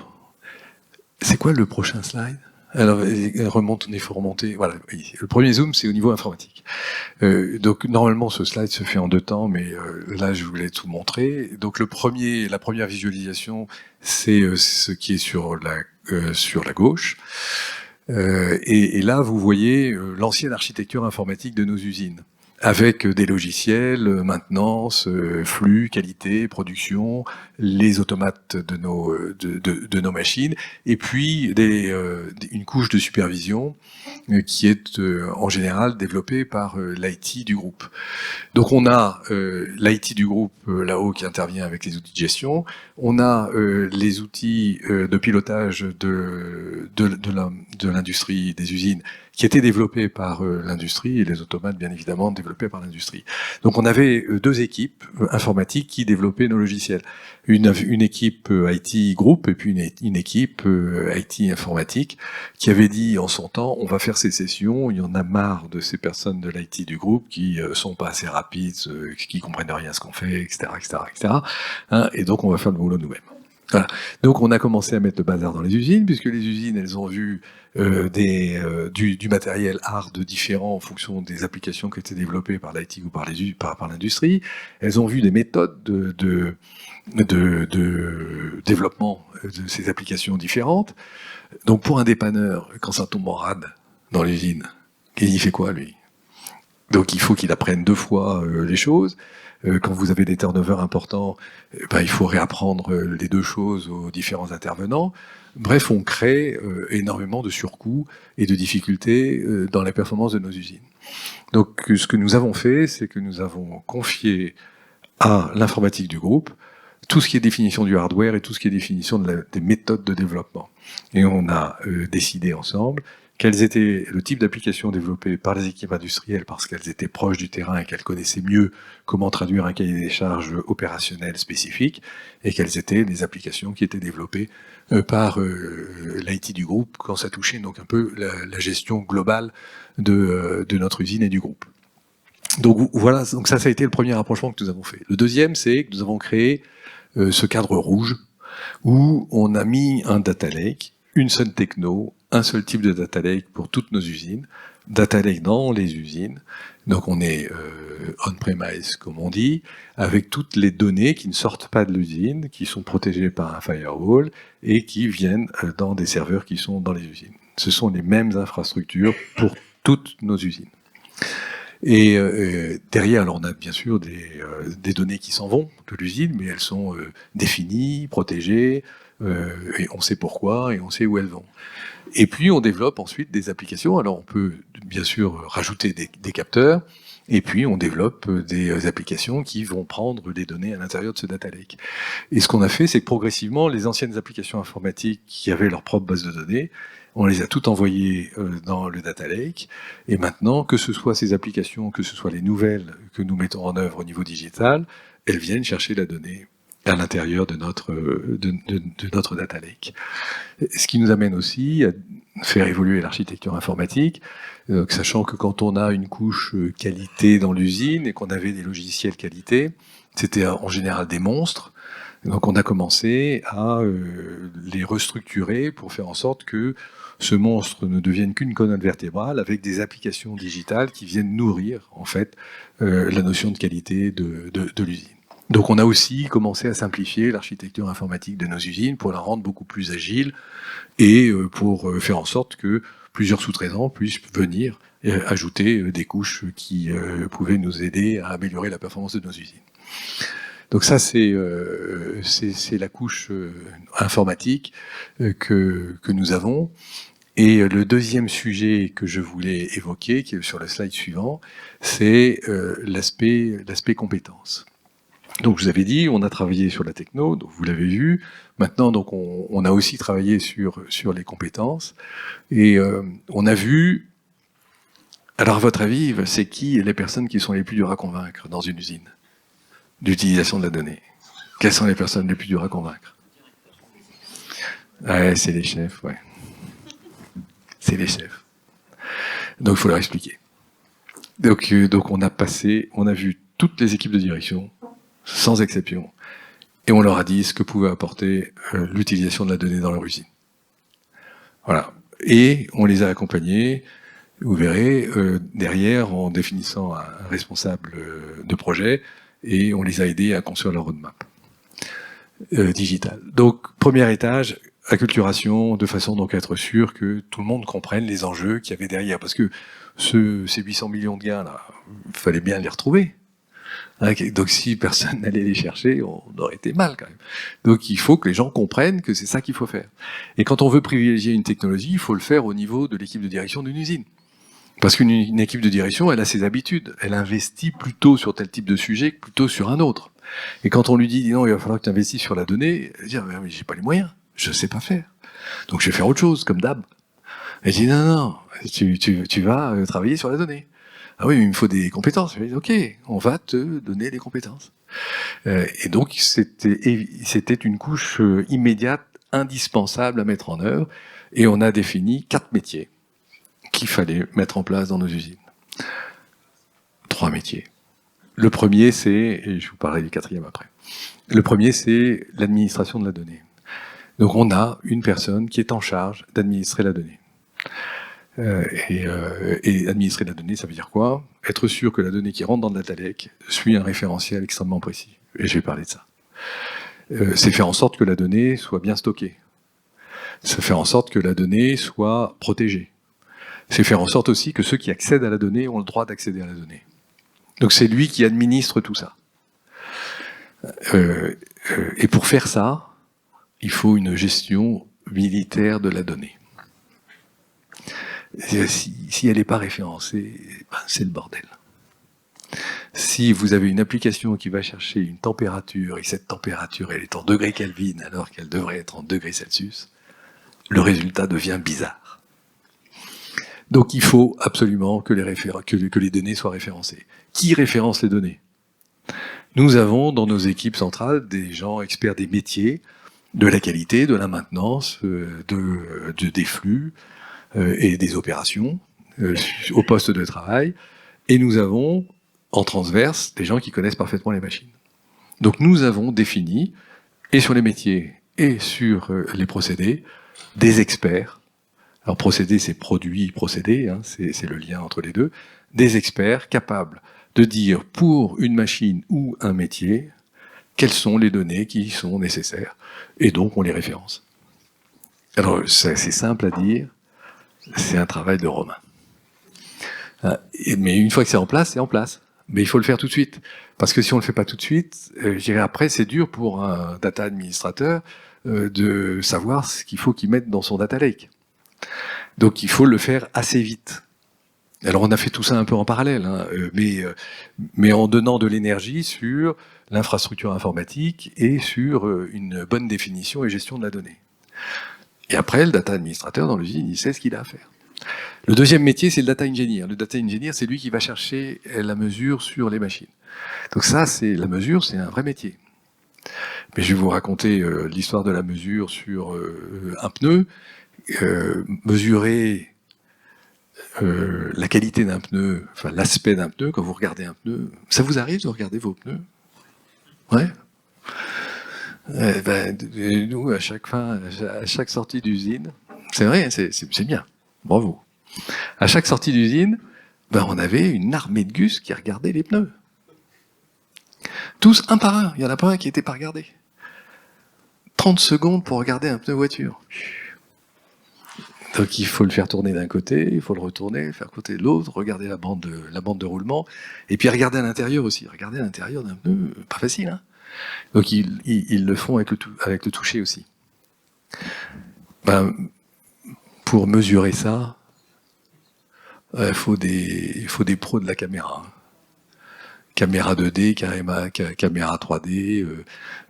C'est quoi le prochain slide? Alors, il faut remonter. Voilà. Le premier zoom, c'est au niveau informatique. Donc, normalement, ce slide se fait en 2 temps, mais là, je voulais tout montrer. Donc, la première visualisation, c'est ce qui est sur la gauche. Et là, vous voyez l'ancienne architecture informatique de nos usines, avec des logiciels, maintenance, flux, qualité, production, les automates de nos machines, et puis une couche de supervision qui est en général développée par l'IT du groupe. Donc on a l'IT du groupe là-haut qui intervient avec les outils de gestion, on a les outils de pilotage de l'industrie, des usines, qui étaient développés par l'industrie, et les automates, bien évidemment, développés par l'industrie. Donc on avait 2 équipes informatiques qui développaient nos logiciels. Une équipe IT groupe et puis une équipe IT informatique qui avait dit en son temps, on va faire ces sessions, il y en a marre de ces personnes de l'IT du groupe qui sont pas assez rapides, qui comprennent rien à ce qu'on fait, etc., etc., etc. Et donc on va faire le boulot nous-mêmes. Voilà. Donc on a commencé à mettre le bazar dans les usines, puisque les usines, elles ont vu du matériel hard différent en fonction des applications qui étaient développées par l'IT ou par l'industrie. Elles ont vu des méthodes de développement de ces applications différentes. Donc pour un dépanneur, quand ça tombe en rade dans l'usine, il fait quoi lui? Donc il faut qu'il apprenne 2 fois les choses. Quand vous avez des turnovers importants, il faut réapprendre les 2 choses aux différents intervenants. Bref, on crée énormément de surcoûts et de difficultés dans la performance de nos usines. Donc ce que nous avons fait, c'est que nous avons confié à l'informatique du groupe tout ce qui est définition du hardware et tout ce qui est définition des méthodes de développement. Et on a décidé ensemble quels étaient le type d'applications développées par les équipes industrielles parce qu'elles étaient proches du terrain et qu'elles connaissaient mieux comment traduire un cahier des charges opérationnel spécifique, et quelles étaient les applications qui étaient développées par l'IT du groupe quand ça touchait donc un peu la gestion globale de notre usine et du groupe. Donc voilà, donc ça a été le premier rapprochement que nous avons fait. Le deuxième, c'est que nous avons créé ce cadre rouge où on a mis un data lake, une seule techno, un seul type de data lake pour toutes nos usines, data lake dans les usines. Donc on est on-premise, comme on dit, avec toutes les données qui ne sortent pas de l'usine, qui sont protégées par un firewall et qui viennent dans des serveurs qui sont dans les usines. Ce sont les mêmes infrastructures pour toutes nos usines. Et derrière, alors on a bien sûr des données qui s'en vont de l'usine, mais elles sont définies, protégées, et on sait pourquoi, et on sait où elles vont. Et puis on développe ensuite des applications. Alors on peut bien sûr rajouter des capteurs, et puis on développe des applications qui vont prendre les données à l'intérieur de ce data lake. Et ce qu'on a fait, c'est que progressivement, les anciennes applications informatiques qui avaient leur propre base de données, on les a toutes envoyées dans le data lake, et maintenant, que ce soit ces applications, que ce soit les nouvelles que nous mettons en œuvre au niveau digital, elles viennent chercher la donnée à l'intérieur de notre data lake. Ce qui nous amène aussi à faire évoluer l'architecture informatique, sachant que quand on a une couche qualité dans l'usine et qu'on avait des logiciels qualité, c'était en général des monstres. Donc on a commencé à les restructurer pour faire en sorte que ce monstre ne devienne qu'une colonne vertébrale avec des applications digitales qui viennent nourrir en fait la notion de qualité de l'usine. Donc on a aussi commencé à simplifier l'architecture informatique de nos usines pour la rendre beaucoup plus agile et pour faire en sorte que plusieurs sous-traitants puissent venir ajouter des couches qui pouvaient nous aider à améliorer la performance de nos usines. Donc ça, c'est la couche informatique que nous avons. Et le deuxième sujet que je voulais évoquer, qui est sur le slide suivant, c'est l'aspect compétences. Donc je vous avais dit, on a travaillé sur la techno, donc vous l'avez vu. Maintenant, donc on a aussi travaillé sur les compétences. Et on a vu... Alors à votre avis, c'est qui les personnes qui sont les plus dures à convaincre dans une usine d'utilisation de la donnée? Quelles sont les personnes les plus dures à convaincre? Ouais, c'est les chefs, ouais. C'est les chefs. Donc il faut leur expliquer. Donc on a vu toutes les équipes de direction, sans exception, et on leur a dit ce que pouvait apporter l'utilisation de la donnée dans leur usine. Voilà. Et on les a accompagnés, vous verrez, derrière, en définissant un responsable de projet, et on les a aidés à construire leur roadmap digital. Donc, premier étage, acculturation, de façon donc à être sûr que tout le monde comprenne les enjeux qu'il y avait derrière. Parce que ces 800 millions de gains, là, il fallait bien les retrouver. Donc si personne n'allait les chercher, on aurait été mal quand même. Donc il faut que les gens comprennent que c'est ça qu'il faut faire. Et quand on veut privilégier une technologie, il faut le faire au niveau de l'équipe de direction d'une usine. Parce qu'une équipe de direction, elle a ses habitudes. Elle investit plutôt sur tel type de sujet que plutôt sur un autre. Et quand on lui dit non, il va falloir que tu investisses sur la donnée, elle dit mais j'ai pas les moyens, je sais pas faire. Donc je vais faire autre chose, comme d'hab. Elle dit non, tu vas travailler sur la donnée. Ah oui, mais il me faut des compétences. Je dis, ok, on va te donner les compétences. Et donc c'était une couche immédiate, indispensable à mettre en œuvre. Et on a défini 4 métiers qu'il fallait mettre en place dans nos usines. 3 métiers. Le premier, c'est, et je vous parlerai du 4e après. Le premier, c'est l'administration de la donnée. Donc on a une personne qui est en charge d'administrer la donnée. Et administrer la donnée, ça veut dire quoi? Être sûr que la donnée qui rentre dans le data lake suit un référentiel extrêmement précis. Et je vais parler de ça. C'est faire en sorte que la donnée soit bien stockée. C'est faire en sorte que la donnée soit protégée. C'est faire en sorte aussi que ceux qui accèdent à la donnée ont le droit d'accéder à la donnée. Donc c'est lui qui administre tout ça. Et pour faire ça, il faut une gestion militaire de la donnée. Si elle n'est pas référencée, c'est le bordel. Si vous avez une application qui va chercher une température, et cette température elle est en degrés Kelvin alors qu'elle devrait être en degrés Celsius, le résultat devient bizarre. Donc il faut absolument que les données soient référencées. Qui référence les données? Nous avons dans nos équipes centrales des gens experts des métiers, de la qualité, de la maintenance, des flux et des opérations au poste de travail. Et nous avons en transverse des gens qui connaissent parfaitement les machines. Donc nous avons défini, et sur les métiers et sur les procédés, des experts. Alors procédé, c'est produit, procédé, hein, c'est le lien entre les deux. Des experts capables de dire pour une machine ou un métier quelles sont les données qui sont nécessaires. Et donc on les référence. Alors c'est simple à dire, c'est un travail de Romain. Mais une fois que c'est en place, c'est en place. Mais il faut le faire tout de suite. Parce que si on ne le fait pas tout de suite, je dirais après, c'est dur pour un data administrateur de savoir ce qu'il faut qu'il mette dans son data lake. Donc il faut le faire assez vite. Alors on a fait tout ça un peu en parallèle, hein, mais en donnant de l'énergie sur l'infrastructure informatique et sur une bonne définition et gestion de la donnée. Et après, le data administrateur dans l'usine, il sait ce qu'il a à faire. Le deuxième métier, c'est le data engineer. Le data engineer, c'est lui qui va chercher la mesure sur les machines. Donc ça, c'est la mesure, c'est un vrai métier. Mais je vais vous raconter l'histoire de la mesure sur un pneu. Mesurer la qualité d'un pneu, enfin l'aspect d'un pneu, quand vous regardez un pneu, ça vous arrive de regarder vos pneus? Ouais. Nous, à chaque sortie d'usine, c'est vrai, c'est bien, bravo. À chaque sortie d'usine, on avait une armée de gus qui regardaient les pneus. Tous un par un, il n'y en a pas un qui n'était pas regardé. 30 secondes pour regarder un pneu voiture. Donc il faut le faire tourner d'un côté, il faut le retourner, le faire côté de l'autre, regarder la bande de roulement, et puis regarder à l'intérieur aussi. Regarder à l'intérieur d'un pneu, pas facile, hein. Donc ils le font avec le toucher aussi. Pour mesurer ça, il faut des pros de la caméra. Caméra 2D, caméra 3D,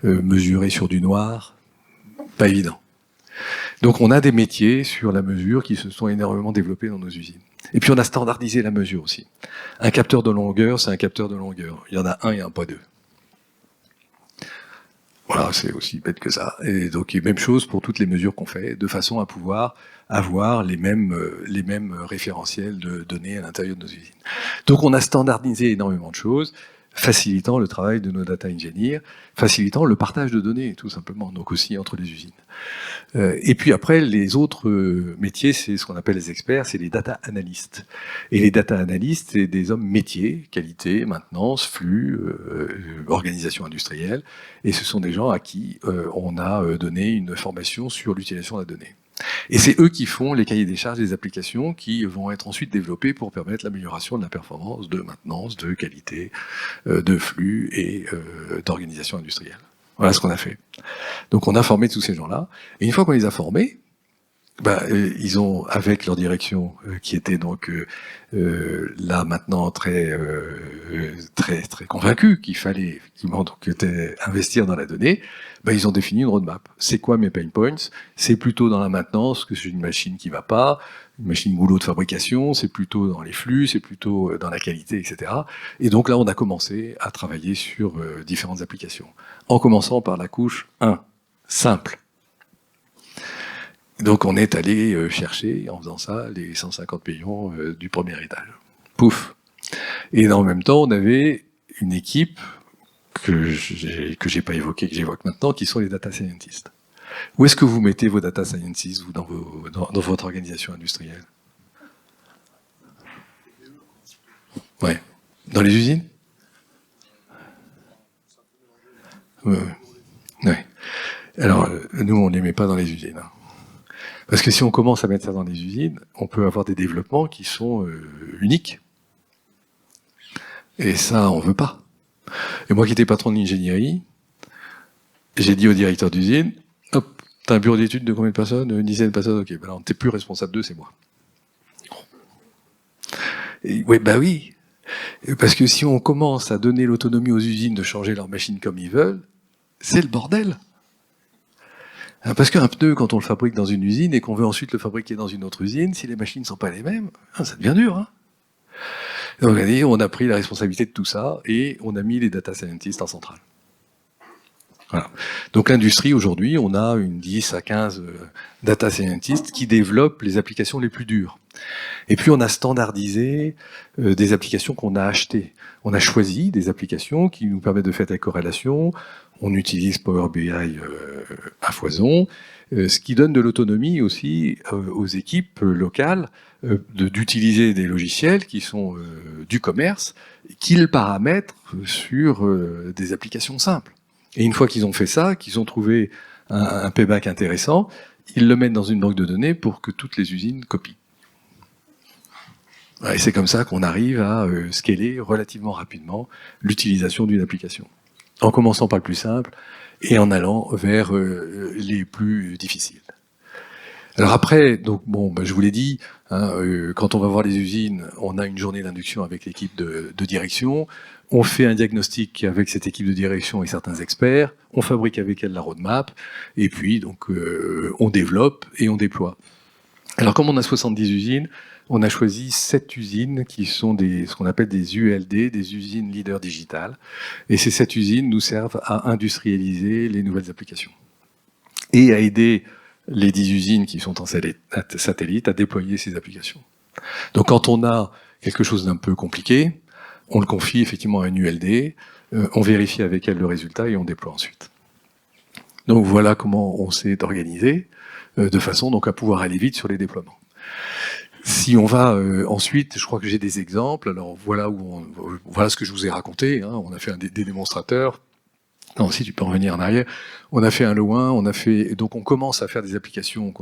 mesurer sur du noir, pas évident. Donc on a des métiers sur la mesure qui se sont énormément développés dans nos usines. Et puis on a standardisé la mesure aussi. Un capteur de longueur, c'est un capteur de longueur. Il y en a un et un, pas deux. Voilà, c'est aussi bête que ça. Et donc même chose pour toutes les mesures qu'on fait, de façon à pouvoir avoir les mêmes référentiels de données à l'intérieur de nos usines. Donc on a standardisé énormément de choses, facilitant le travail de nos data engineers, facilitant le partage de données, tout simplement, donc aussi entre les usines. Et puis après, les autres métiers, c'est ce qu'on appelle les experts, c'est les data analystes. Et les data analystes, c'est des hommes métiers, qualité, maintenance, flux, organisation industrielle, et ce sont des gens à qui on a donné une formation sur l'utilisation de la donnée. Et c'est eux qui font les cahiers des charges des applications qui vont être ensuite développés pour permettre l'amélioration de la performance, de maintenance, de qualité, de flux et d'organisation industrielle. Voilà ce qu'on a fait. Donc on a formé tous ces gens-là, et une fois qu'on les a formés, ils ont, avec leur direction, qui était donc là maintenant très convaincue qu'il fallait effectivement donc investir dans la donnée, ils ont défini une roadmap. C'est quoi mes pain points? C'est plutôt dans la maintenance, que c'est une machine qui va pas, une machine boulot de fabrication, c'est plutôt dans les flux, c'est plutôt dans la qualité, etc. Et donc là, on a commencé à travailler sur différentes applications. En commençant par la couche 1, simple. Donc on est allé chercher, en faisant ça, les 150 millions du premier étage. Pouf. Et en même temps, on avait une équipe que j'ai pas évoquée, que j'évoque maintenant, qui sont les data scientists. Où est-ce que vous mettez vos data scientists, vous, dans votre organisation industrielle? Ouais. Dans les usines? Ouais. Alors, nous, on ne les met pas dans les usines. Hein. Parce que si on commence à mettre ça dans les usines, on peut avoir des développements qui sont uniques. Et ça, on veut pas. Et moi qui étais patron de l'ingénierie, j'ai dit au directeur d'usine, hop, t'as un bureau d'études de combien de personnes? Une dizaine de personnes, ok, alors t'es plus responsable d'eux, c'est moi. Et, oui, parce que si on commence à donner l'autonomie aux usines de changer leurs machines comme ils veulent, c'est le bordel. Parce qu'un pneu, quand on le fabrique dans une usine et qu'on veut ensuite le fabriquer dans une autre usine, si les machines ne sont pas les mêmes, ça devient dur. Hein. Donc on a pris la responsabilité de tout ça et on a mis les data scientists en centrale. Voilà. Donc l'industrie, aujourd'hui, on a une 10 à 15 data scientists qui développent les applications les plus dures. Et puis on a standardisé des applications qu'on a achetées. On a choisi des applications qui nous permettent de faire des corrélations. On utilise Power BI à foison, ce qui donne de l'autonomie aussi aux équipes locales d'utiliser des logiciels qui sont du commerce, qu'ils paramètrent sur des applications simples. Et une fois qu'ils ont fait ça, qu'ils ont trouvé un payback intéressant, ils le mettent dans une banque de données pour que toutes les usines copient. Et c'est comme ça qu'on arrive à scaler relativement rapidement l'utilisation d'une application. En commençant par le plus simple et en allant vers les plus difficiles. Alors après, donc je vous l'ai dit, quand on va voir les usines, on a une journée d'induction avec l'équipe de direction, on fait un diagnostic avec cette équipe de direction et certains experts, on fabrique avec elle la roadmap, et puis donc on développe et on déploie. Alors comme on a 70 usines, on a choisi 7 usines qui sont ce qu'on appelle des ULD, des usines leaders digitales. Et ces 7 usines nous servent à industrialiser les nouvelles applications. Et à aider les 10 usines qui sont en satellite à déployer ces applications. Donc quand on a quelque chose d'un peu compliqué, on le confie effectivement à une ULD, on vérifie avec elle le résultat et on déploie ensuite. Donc voilà comment on s'est organisé, de façon donc à pouvoir aller vite sur les déploiements. Si on va ensuite, je crois que j'ai des exemples. Alors voilà voilà ce que je vous ai raconté. Hein. On a fait des démonstrateurs. Non, si tu peux revenir en arrière. On a fait un loin, donc on commence à faire des applications.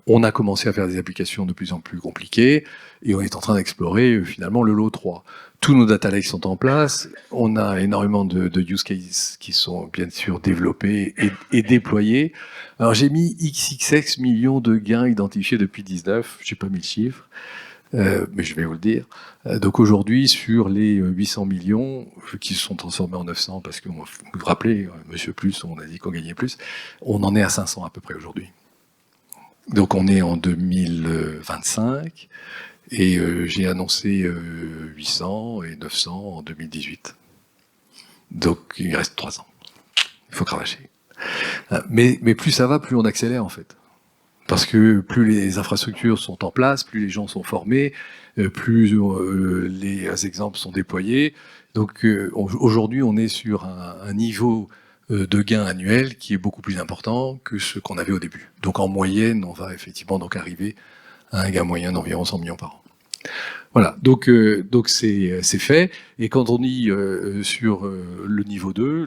On a commencé à faire des applications de plus en plus compliquées, et on est en train d'explorer finalement le lot 3. Tous nos data lakes sont en place. On a énormément de use cases qui sont bien sûr développés et déployés. Alors j'ai mis XXX millions de gains identifiés depuis 19. J'ai pas mis le chiffre. Mais je vais vous le dire. Donc aujourd'hui, sur les 800 millions qui se sont transformés en 900, parce que vous vous rappelez, Monsieur Plus, on a dit qu'on gagnait plus, on en est à 500 à peu près aujourd'hui. Donc on est en 2025, et j'ai annoncé 800 et 900 en 2018. Donc il reste 3 ans. Il faut cravacher. Mais plus ça va, plus on accélère en fait. Parce que plus les infrastructures sont en place, plus les gens sont formés, plus les exemples sont déployés. Donc aujourd'hui, on est sur un niveau de gain annuel qui est beaucoup plus important que ce qu'on avait au début. Donc en moyenne, on va effectivement donc arriver à un gain moyen d'environ 100 millions par an. Voilà, donc c'est fait. Et quand on dit sur le niveau 2,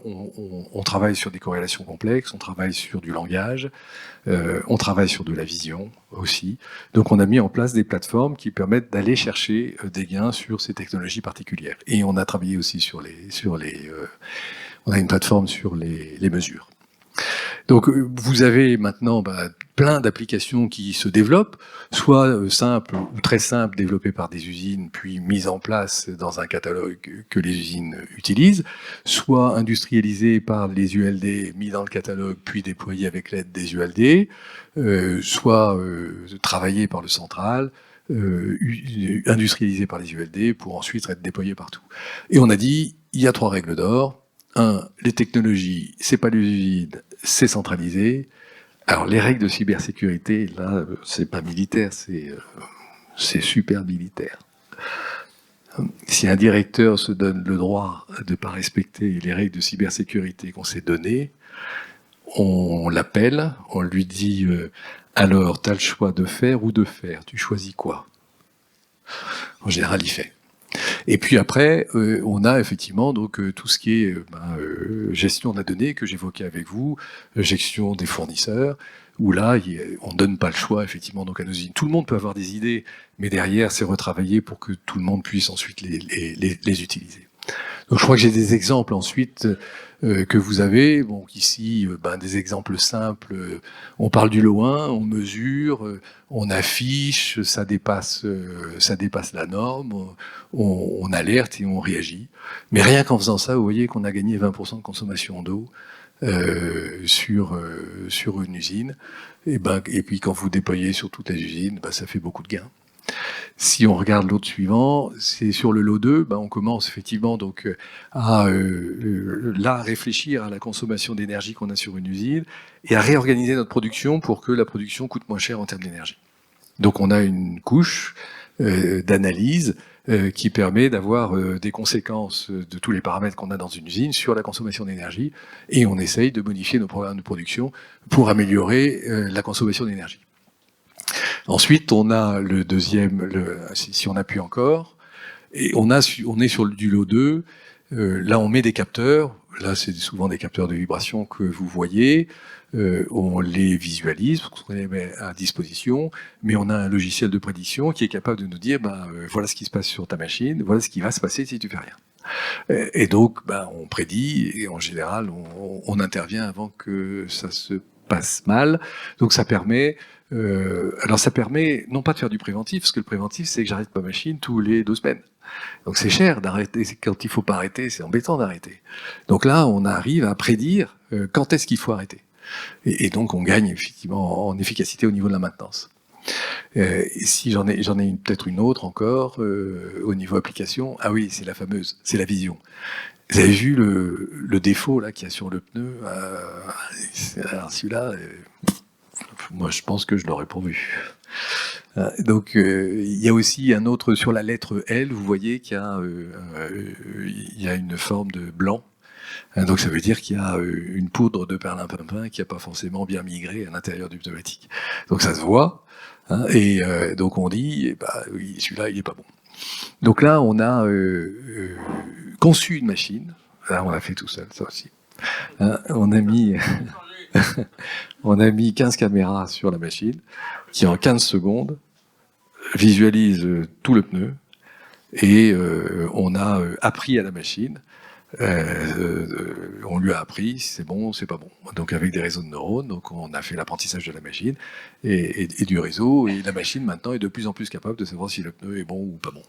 on travaille sur des corrélations complexes, on travaille sur du langage, on travaille sur de la vision aussi. Donc on a mis en place des plateformes qui permettent d'aller chercher des gains sur ces technologies particulières. Et on a travaillé aussi on a une plateforme sur les mesures. Donc vous avez maintenant plein d'applications qui se développent, soit simples ou très simples, développées par des usines, puis mises en place dans un catalogue que les usines utilisent, soit industrialisées par les ULD, mis dans le catalogue, puis déployées avec l'aide des ULD, soit travaillées par le central, industrialisées par les ULD, pour ensuite être déployées partout. Et on a dit, il y a 3 règles d'or. 1, les technologies, c'est pas les usines, c'est centralisé. Alors les règles de cybersécurité, là, c'est pas militaire, c'est super militaire. Si un directeur se donne le droit de ne pas respecter les règles de cybersécurité qu'on s'est données, on l'appelle, on lui dit alors, tu as le choix de faire ou de faire, tu choisis quoi? En général, il fait. Et puis après, on a effectivement donc tout ce qui est gestion de la donnée que j'évoquais avec vous, gestion des fournisseurs, où là, on ne donne pas le choix effectivement donc à nos usines. Tout le monde peut avoir des idées, mais derrière, c'est retravaillé pour que tout le monde puisse ensuite les utiliser. Donc je crois que j'ai des exemples ensuite que vous avez. Bon, ici, des exemples simples. On parle du lot 1, on mesure, on affiche, ça dépasse la norme, on alerte et on réagit. Mais rien qu'en faisant ça, vous voyez qu'on a gagné 20% de consommation d'eau sur une usine. Et puis quand vous déployez sur toutes les usines, ça fait beaucoup de gains. Si on regarde l'autre suivant, c'est sur le lot 2, on commence effectivement donc à réfléchir à la consommation d'énergie qu'on a sur une usine et à réorganiser notre production pour que la production coûte moins cher en termes d'énergie. Donc on a une couche d'analyse qui permet d'avoir des conséquences de tous les paramètres qu'on a dans une usine sur la consommation d'énergie, et on essaye de modifier nos programmes de production pour améliorer la consommation d'énergie. Ensuite, on a le deuxième, si on appuie encore, et on est sur du lot 2, là on met des capteurs, là c'est souvent des capteurs de vibration que vous voyez, on les visualise, parce qu'on les met à disposition, mais on a un logiciel de prédiction qui est capable de nous dire, voilà ce qui se passe sur ta machine, voilà ce qui va se passer si tu fais rien. Et donc, on prédit, et en général, on intervient avant que ça se passe mal, donc ça permet... ça permet non pas de faire du préventif, parce que le préventif, c'est que j'arrête ma machine tous les 2 semaines. Donc c'est cher d'arrêter, quand il faut pas arrêter, c'est embêtant d'arrêter. Donc là, on arrive à prédire quand est-ce qu'il faut arrêter. Et donc on gagne effectivement en efficacité au niveau de la maintenance. Et si j'en ai peut-être une autre encore, au niveau application, ah oui, c'est la fameuse, c'est la vision. Vous avez vu le défaut là qu'il y a sur le pneu, alors celui-là... moi, je pense que je l'aurais pas vu. Donc, il y a aussi un autre, sur la lettre L, vous voyez qu'il y a une forme de blanc. Donc ça veut dire qu'il y a une poudre de perlimpinpin qui n'a pas forcément bien migré à l'intérieur du pneumatique. Donc ça se voit, hein, et donc on dit, oui, celui-là, il n'est pas bon. Donc là, on a conçu une machine. Là, on l'a fait tout seul, ça aussi. Hein, on a mis 15 caméras sur la machine qui, en 15 secondes, visualise tout le pneu, et on a appris à la machine. On lui a appris si c'est bon, c'est pas bon. Donc avec des réseaux de neurones, donc on a fait l'apprentissage de la machine et du réseau, et la machine maintenant est de plus en plus capable de savoir si le pneu est bon ou pas bon.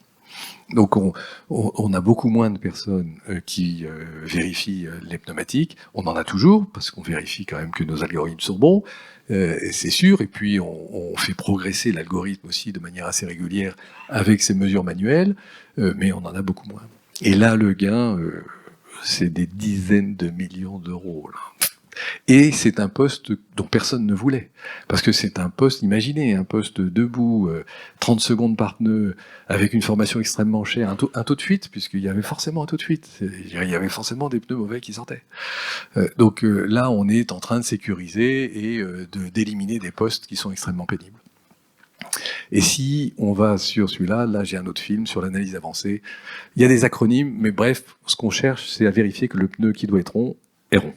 Donc on a beaucoup moins de personnes qui vérifient les pneumatiques. On en a toujours, parce qu'on vérifie quand même que nos algorithmes sont bons, c'est sûr, et puis on fait progresser l'algorithme aussi de manière assez régulière avec ces mesures manuelles, mais on en a beaucoup moins. Et là, le gain, c'est des dizaines de millions d'euros, là. Et c'est un poste dont personne ne voulait. Parce que c'est un poste, imaginez, un poste debout, 30 secondes par pneu, avec une formation extrêmement chère, un taux de fuite, puisqu'il y avait forcément un taux de fuite. Il y avait forcément des pneus mauvais qui sortaient. Donc là, on est en train de sécuriser et d'éliminer des postes qui sont extrêmement pénibles. Et si on va sur celui-là, là j'ai un autre film sur l'analyse avancée. Il y a des acronymes, mais bref, ce qu'on cherche, c'est à vérifier que le pneu qui doit être rond est rond.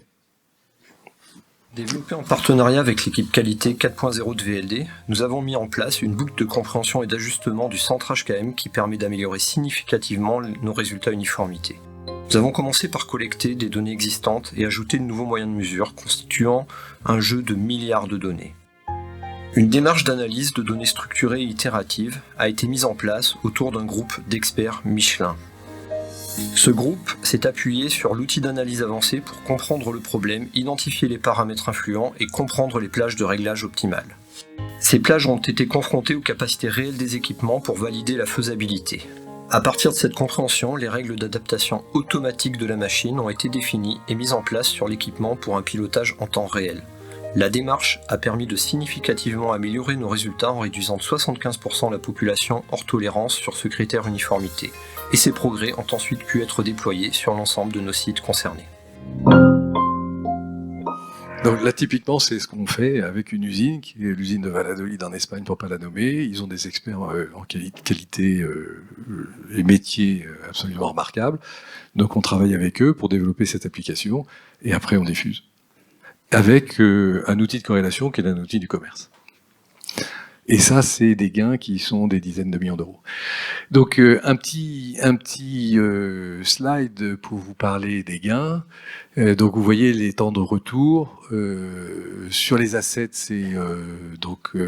Développé en partenariat avec l'équipe qualité 4.0 de VLD, nous avons mis en place une boucle de compréhension et d'ajustement du centre HKM qui permet d'améliorer significativement nos résultats uniformité. Nous avons commencé par collecter des données existantes et ajouter de nouveaux moyens de mesure, constituant un jeu de milliards de données. Une démarche d'analyse de données structurées et itératives a été mise en place autour d'un groupe d'experts Michelin. Ce groupe s'est appuyé sur l'outil d'analyse avancée pour comprendre le problème, identifier les paramètres influents et comprendre les plages de réglage optimales. Ces plages ont été confrontées aux capacités réelles des équipements pour valider la faisabilité. À partir de cette compréhension, les règles d'adaptation automatique de la machine ont été définies et mises en place sur l'équipement pour un pilotage en temps réel. La démarche a permis de significativement améliorer nos résultats en réduisant de 75% la population hors tolérance sur ce critère uniformité. Et ces progrès ont ensuite pu être déployés sur l'ensemble de nos sites concernés. Donc là, typiquement, c'est ce qu'on fait avec une usine, qui est l'usine de Valladolid en Espagne, pour pas la nommer. Ils ont des experts en qualité et métiers absolument remarquables. Donc on travaille avec eux pour développer cette application, et après on diffuse. Avec un outil de corrélation qui est un outil du commerce. Et ça, c'est des gains qui sont des dizaines de millions d'euros. Donc un petit slide pour vous parler des gains. Donc vous voyez les temps de retour. Sur les assets, c'est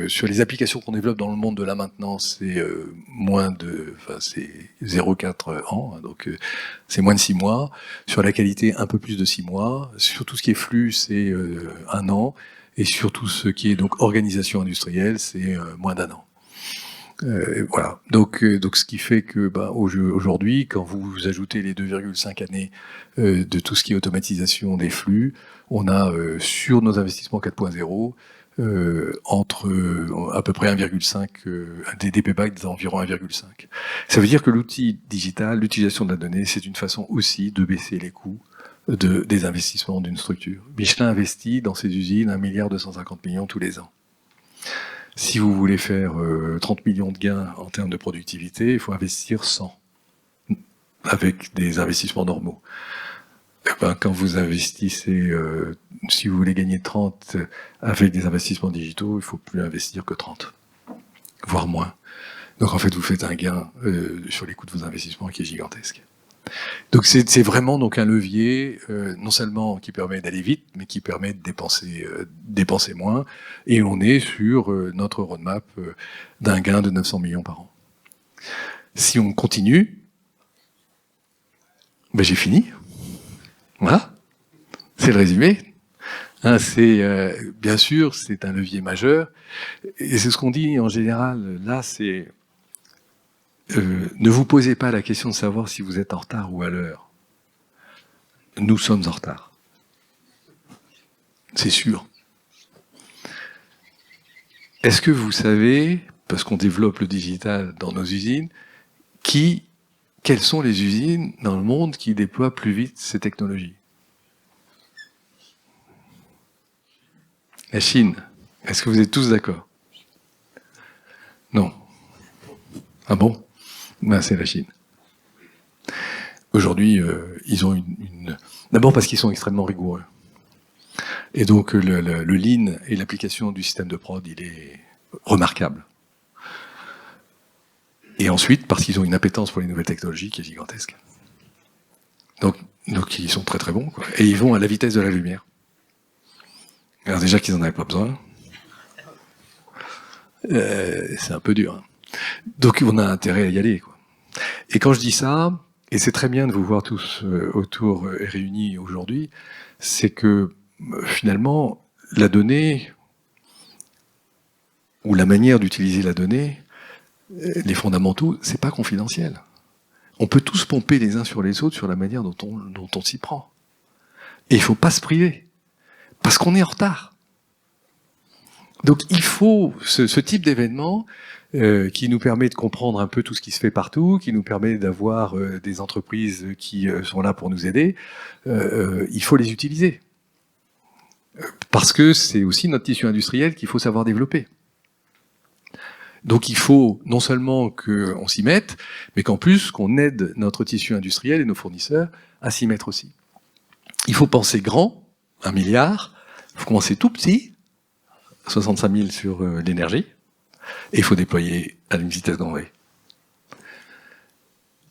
sur les applications qu'on développe dans le monde de la maintenance, c'est c'est 0,4 ans, hein, donc c'est moins de 6 mois. Sur la qualité, un peu plus de 6 mois. Sur tout ce qui est flux, c'est 1 an. Et sur tout ce qui est donc organisation industrielle, c'est moins d'1 an. Voilà. Donc ce qui fait que aujourd'hui, quand vous ajoutez les 2,5 années de tout ce qui est automatisation des flux, on a sur nos investissements 4.0 entre à peu près 1,5 des paybacks d'environ 1,5. Ça veut dire que l'outil digital, l'utilisation de la donnée, c'est une façon aussi de baisser les coûts des investissements d'une structure. Michelin investit dans ses usines 1,250 milliard tous les ans. Si vous voulez faire 30 millions de gains en termes de productivité, il faut investir 100 avec des investissements normaux. Quand vous investissez, si vous voulez gagner 30 avec des investissements digitaux, il ne faut plus investir que 30, voire moins. Donc en fait, vous faites un gain sur les coûts de vos investissements qui est gigantesque. Donc c'est vraiment donc un levier non seulement qui permet d'aller vite, mais qui permet de dépenser moins. Et on est sur notre roadmap d'un gain de 900 millions par an. Si on continue, j'ai fini. Voilà, c'est le résumé. Hein, bien sûr, c'est un levier majeur. Et c'est ce qu'on dit en général. Là, c'est ne vous posez pas la question de savoir si vous êtes en retard ou à l'heure. Nous sommes en retard. C'est sûr. Est-ce que vous savez parce qu'on développe le digital dans nos usines, quelles sont les usines dans le monde qui déploient plus vite ces technologies? La Chine. Est-ce que vous êtes tous d'accord? Non. Ah bon? Ben, c'est la Chine. Aujourd'hui, ils ont D'abord parce qu'ils sont extrêmement rigoureux. Et donc, le Lean et l'application du système de prod, il est remarquable. Et ensuite, parce qu'ils ont une appétence pour les nouvelles technologies qui est gigantesque. Donc ils sont très très bons, quoi. Et ils vont à la vitesse de la lumière. Alors déjà qu'ils n'en avaient pas besoin. C'est un peu dur. Hein. Donc on a intérêt à y aller, quoi. Et quand je dis ça, et c'est très bien de vous voir tous autour réunis aujourd'hui, c'est que finalement, la donnée, ou la manière d'utiliser la donnée, les fondamentaux, c'est pas confidentiel. On peut tous pomper les uns sur les autres sur la manière dont on s'y prend. Et il faut pas se priver, parce qu'on est en retard. Donc il faut ce type d'événement qui nous permet de comprendre un peu tout ce qui se fait partout, qui nous permet d'avoir des entreprises qui sont là pour nous aider, il faut les utiliser. Parce que c'est aussi notre tissu industriel qu'il faut savoir développer. Donc il faut non seulement qu'on s'y mette, mais qu'en plus qu'on aide notre tissu industriel et nos fournisseurs à s'y mettre aussi. Il faut penser grand, 1 milliard, il faut commencer tout petit, 65 000 sur l'énergie, et il faut déployer à une vitesse grand V.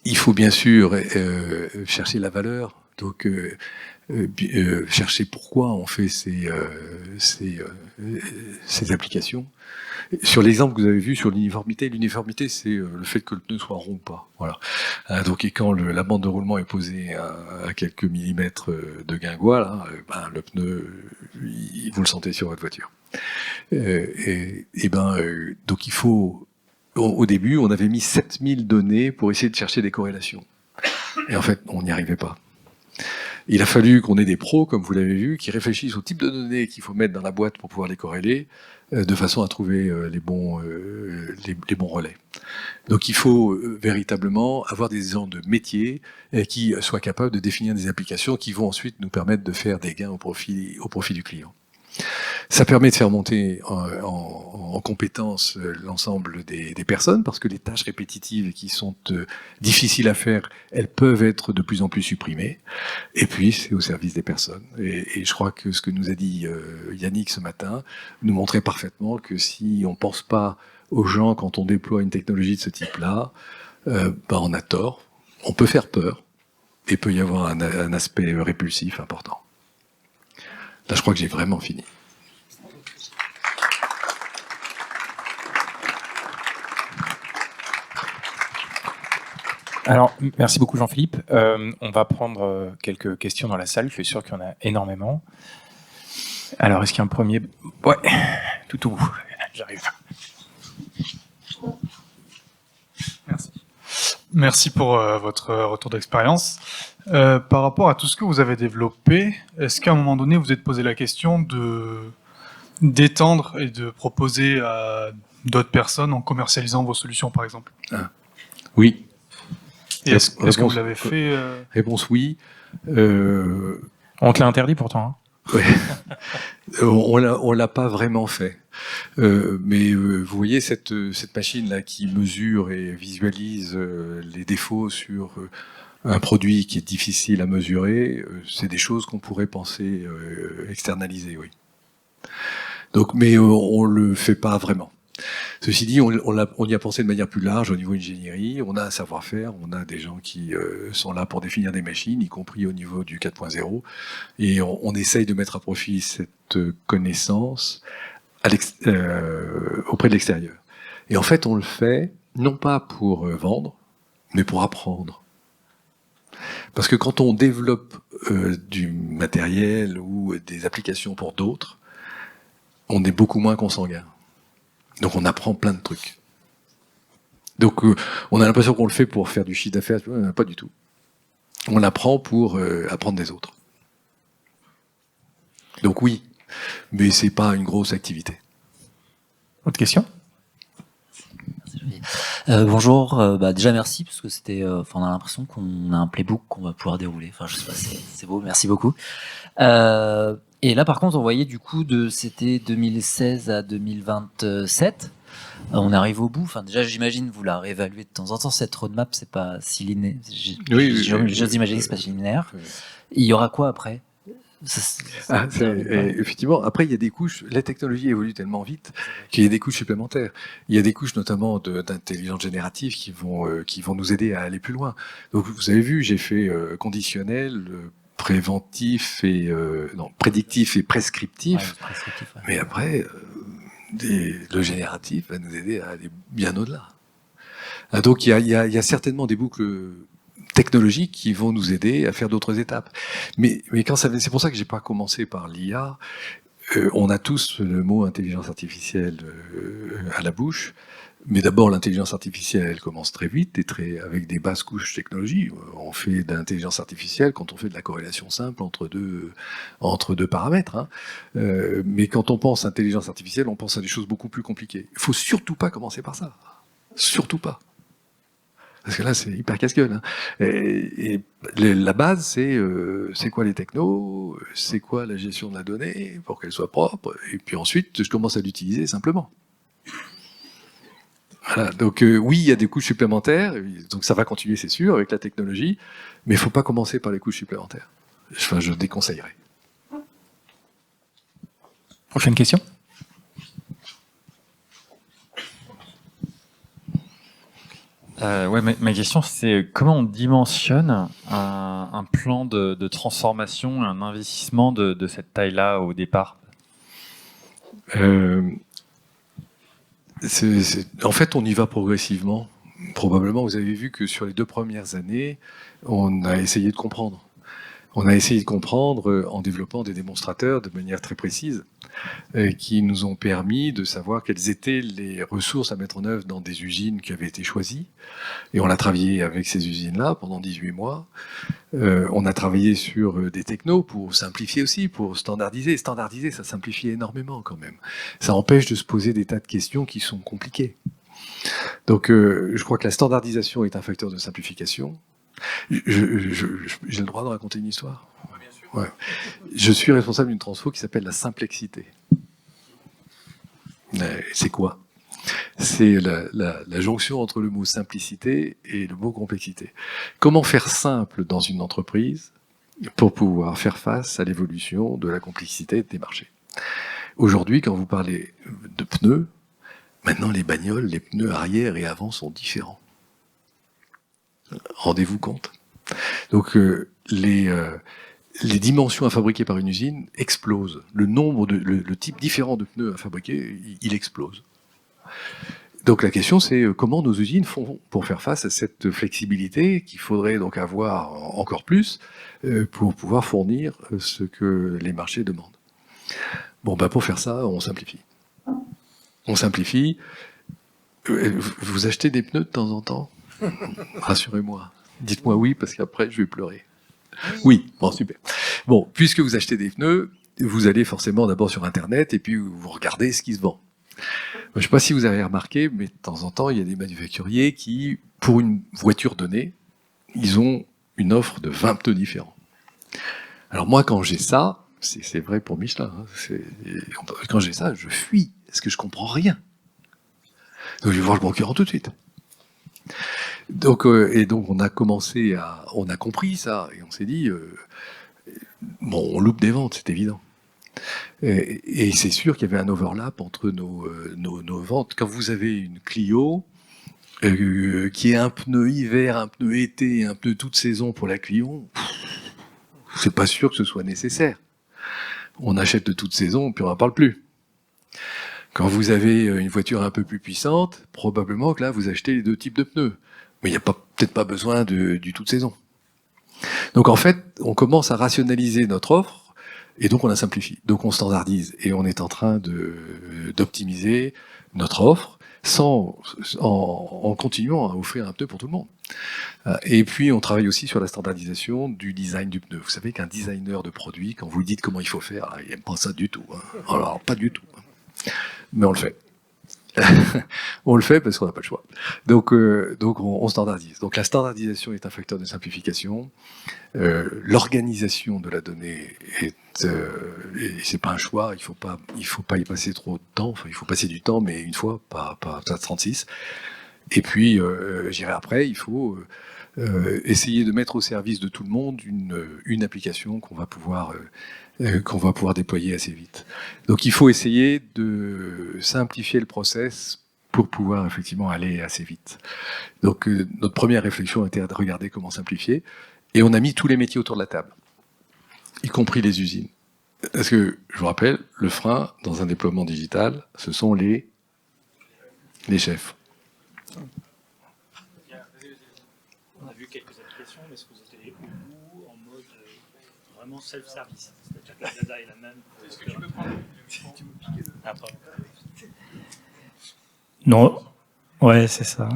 Il faut bien sûr chercher la valeur, donc chercher pourquoi on fait ces applications. Sur l'exemple que vous avez vu sur l'uniformité, c'est le fait que le pneu soit rond ou pas. Voilà. Donc et quand la bande de roulement est posée à quelques millimètres de guingois, là, le pneu, vous le sentez sur votre voiture. Donc il faut, au début, on avait mis 7000 données pour essayer de chercher des corrélations. Et en fait, on n'y arrivait pas. Il a fallu qu'on ait des pros, comme vous l'avez vu, qui réfléchissent au type de données qu'il faut mettre dans la boîte pour pouvoir les corréler, de façon à trouver les bons relais. Donc il faut véritablement avoir des gens de métier qui soient capables de définir des applications qui vont ensuite nous permettre de faire des gains au profit du client. Ça permet de faire monter en compétence l'ensemble des personnes, parce que les tâches répétitives qui sont difficiles à faire, elles peuvent être de plus en plus supprimées. Et puis, c'est au service des personnes. Et je crois que ce que nous a dit Yannick ce matin nous montrait parfaitement que si on ne pense pas aux gens quand on déploie une technologie de ce type-là, on a tort. On peut faire peur, et peut y avoir un aspect répulsif important. Là, je crois que j'ai vraiment fini. Alors, merci beaucoup Jean-Philippe. On va prendre quelques questions dans la salle. Je suis sûr qu'il y en a énormément. Alors, est-ce qu'il y a un premier... Ouais, tout au bout. J'arrive. Merci. Merci pour votre retour d'expérience. Par rapport à tout ce que vous avez développé, est-ce qu'à un moment donné, vous êtes posé la question d'étendre et de proposer à d'autres personnes en commercialisant vos solutions, par exemple? Oui. Et est-ce que vous l'avez fait Réponse oui. On te l'a interdit pourtant. Hein. Ouais. On l'a pas vraiment fait. Mais vous voyez cette machine-là qui mesure et visualise les défauts sur un produit qui est difficile à mesurer, c'est des choses qu'on pourrait penser externaliser, oui. Donc, mais on le fait pas vraiment. Ceci dit, on y a pensé de manière plus large au niveau ingénierie. On a un savoir-faire, on a des gens qui sont là pour définir des machines, y compris au niveau du 4.0, et on essaye de mettre à profit cette connaissance auprès de l'extérieur. Et en fait, on le fait non pas pour vendre, mais pour apprendre. Parce que quand on développe du matériel ou des applications pour d'autres, on est beaucoup moins consanguin. Donc on apprend plein de trucs. Donc on a l'impression qu'on le fait pour faire du chiffre d'affaires, pas du tout. On l'apprend pour apprendre des autres. Donc oui, mais c'est pas une grosse activité. Autre question ? Bonjour, déjà merci parce que c'était, on a l'impression qu'on a un playbook qu'on va pouvoir dérouler. Enfin, je sais pas, c'est beau, merci beaucoup. Et là, par contre, on voyait du coup c'était 2016 à 2027. On arrive au bout. Enfin, déjà, j'imagine vous la réévaluez de temps en temps. Cette roadmap, c'est pas si linéaire. J'ose imaginer que c'est pas si linéaire. Il y aura quoi après? Effectivement, après il y a des couches, la technologie évolue tellement vite qu'il y a des couches supplémentaires. Il y a des couches notamment d'intelligence générative qui vont nous aider à aller plus loin. Donc vous avez vu, j'ai fait conditionnel, préventif et prédictif et prescriptif. Ouais. Mais après, le génératif va nous aider à aller bien au-delà. Donc il y a certainement des boucles technologiques qui vont nous aider à faire d'autres étapes. Mais c'est pour ça que j'ai pas commencé par l'IA. On a tous le mot intelligence artificielle à la bouche. Mais d'abord, l'intelligence artificielle, elle commence très vite et avec des basses couches technologie. On fait de l'intelligence artificielle quand on fait de la corrélation simple entre deux paramètres. Hein. Mais quand on pense intelligence artificielle, on pense à des choses beaucoup plus compliquées. Il faut surtout pas commencer par ça. Surtout pas. Parce que là, c'est hyper casse-gueule. Hein. Et la base, c'est quoi les technos, c'est quoi la gestion de la donnée pour qu'elle soit propre, et puis ensuite, je commence à l'utiliser simplement. Voilà. Donc oui, il y a des couches supplémentaires, donc ça va continuer, c'est sûr, avec la technologie, mais il ne faut pas commencer par les couches supplémentaires. Enfin, je déconseillerais. Prochaine question. Ma question, c'est comment on dimensionne un plan de transformation, un investissement de cette taille-là au départ? En fait, on y va progressivement. Probablement, vous avez vu que sur les 2 premières années, on a essayé de comprendre. On a essayé de comprendre en développant des démonstrateurs de manière très précise qui nous ont permis de savoir quelles étaient les ressources à mettre en œuvre dans des usines qui avaient été choisies. Et on a travaillé avec ces usines-là pendant 18 mois. On a travaillé sur des technos pour simplifier aussi, pour standardiser. Standardiser, ça simplifie énormément quand même. Ça empêche de se poser des tas de questions qui sont compliquées. Donc je crois que la standardisation est un facteur de simplification. J'ai le droit de raconter une histoire? Bien sûr. Ouais. Je suis responsable d'une transfo qui s'appelle la simplexité. C'est quoi? C'est la jonction entre le mot simplicité et le mot complexité. Comment faire simple dans une entreprise pour pouvoir faire face à l'évolution de la complexité des marchés? Aujourd'hui, quand vous parlez de pneus, maintenant les bagnoles, les pneus arrière et avant sont différents. Rendez-vous compte. Donc les dimensions à fabriquer par une usine explosent. Le type différent de pneus à fabriquer, il explose. Donc la question c'est comment nos usines font pour faire face à cette flexibilité qu'il faudrait donc avoir encore plus pour pouvoir fournir ce que les marchés demandent. Bon, pour faire ça, on simplifie. On simplifie. Vous achetez des pneus de temps en temps? Rassurez-moi. Dites-moi oui, parce qu'après, je vais pleurer. Oui, bon, super. Bon, puisque vous achetez des pneus, vous allez forcément d'abord sur Internet et puis vous regardez ce qui se vend. Je ne sais pas si vous avez remarqué, mais de temps en temps, il y a des manufacturiers qui, pour une voiture donnée, ils ont une offre de 20 pneus différents. Alors moi, quand j'ai ça, c'est vrai pour Michelin, hein, quand j'ai ça, je fuis, parce que je comprends rien. Donc je vais voir le concurrent tout de suite. Donc on a compris ça et on s'est dit on loupe des ventes, c'est évident. Et c'est sûr qu'il y avait un overlap entre nos ventes. Quand vous avez une Clio qui est un pneu hiver, un pneu été, un pneu toute saison pour la Clio, c'est pas sûr que ce soit nécessaire. On achète de toute saison puis on n'en parle plus. Quand vous avez une voiture un peu plus puissante, probablement que là vous achetez les 2 types de pneus. Mais il n'y a peut-être pas besoin du toute saison. Donc en fait, on commence à rationaliser notre offre, et donc on la simplifie. Donc on standardise, et on est en train d'optimiser notre offre en continuant à offrir un pneu pour tout le monde. Et puis on travaille aussi sur la standardisation du design du pneu. Vous savez qu'un designer de produit, quand vous lui dites comment il faut faire, il n'aime pas ça du tout. Hein. Alors pas du tout. Mais on le fait. On le fait parce qu'on n'a pas le choix. Donc on standardise. Donc la standardisation est un facteur de simplification. L'organisation de la donnée et c'est pas un choix. Il faut pas y passer trop de temps. Enfin, il faut passer du temps, mais une fois, pas 36. Et puis, j'irai après. Il faut essayer de mettre au service de tout le monde une application qu'on va pouvoir déployer assez vite. Donc il faut essayer de simplifier le process pour pouvoir effectivement aller assez vite. Donc notre première réflexion était de regarder comment simplifier, et on a mis tous les métiers autour de la table, y compris les usines. Parce que, je vous rappelle, le frein dans un déploiement digital, ce sont les chefs. On a vu quelques applications, mais est-ce que vous êtes allé au bout en mode vraiment self-service? C'est-à-dire que la data est la même. Est-ce que tu peux prendre après? Non. Ouais, c'est ça.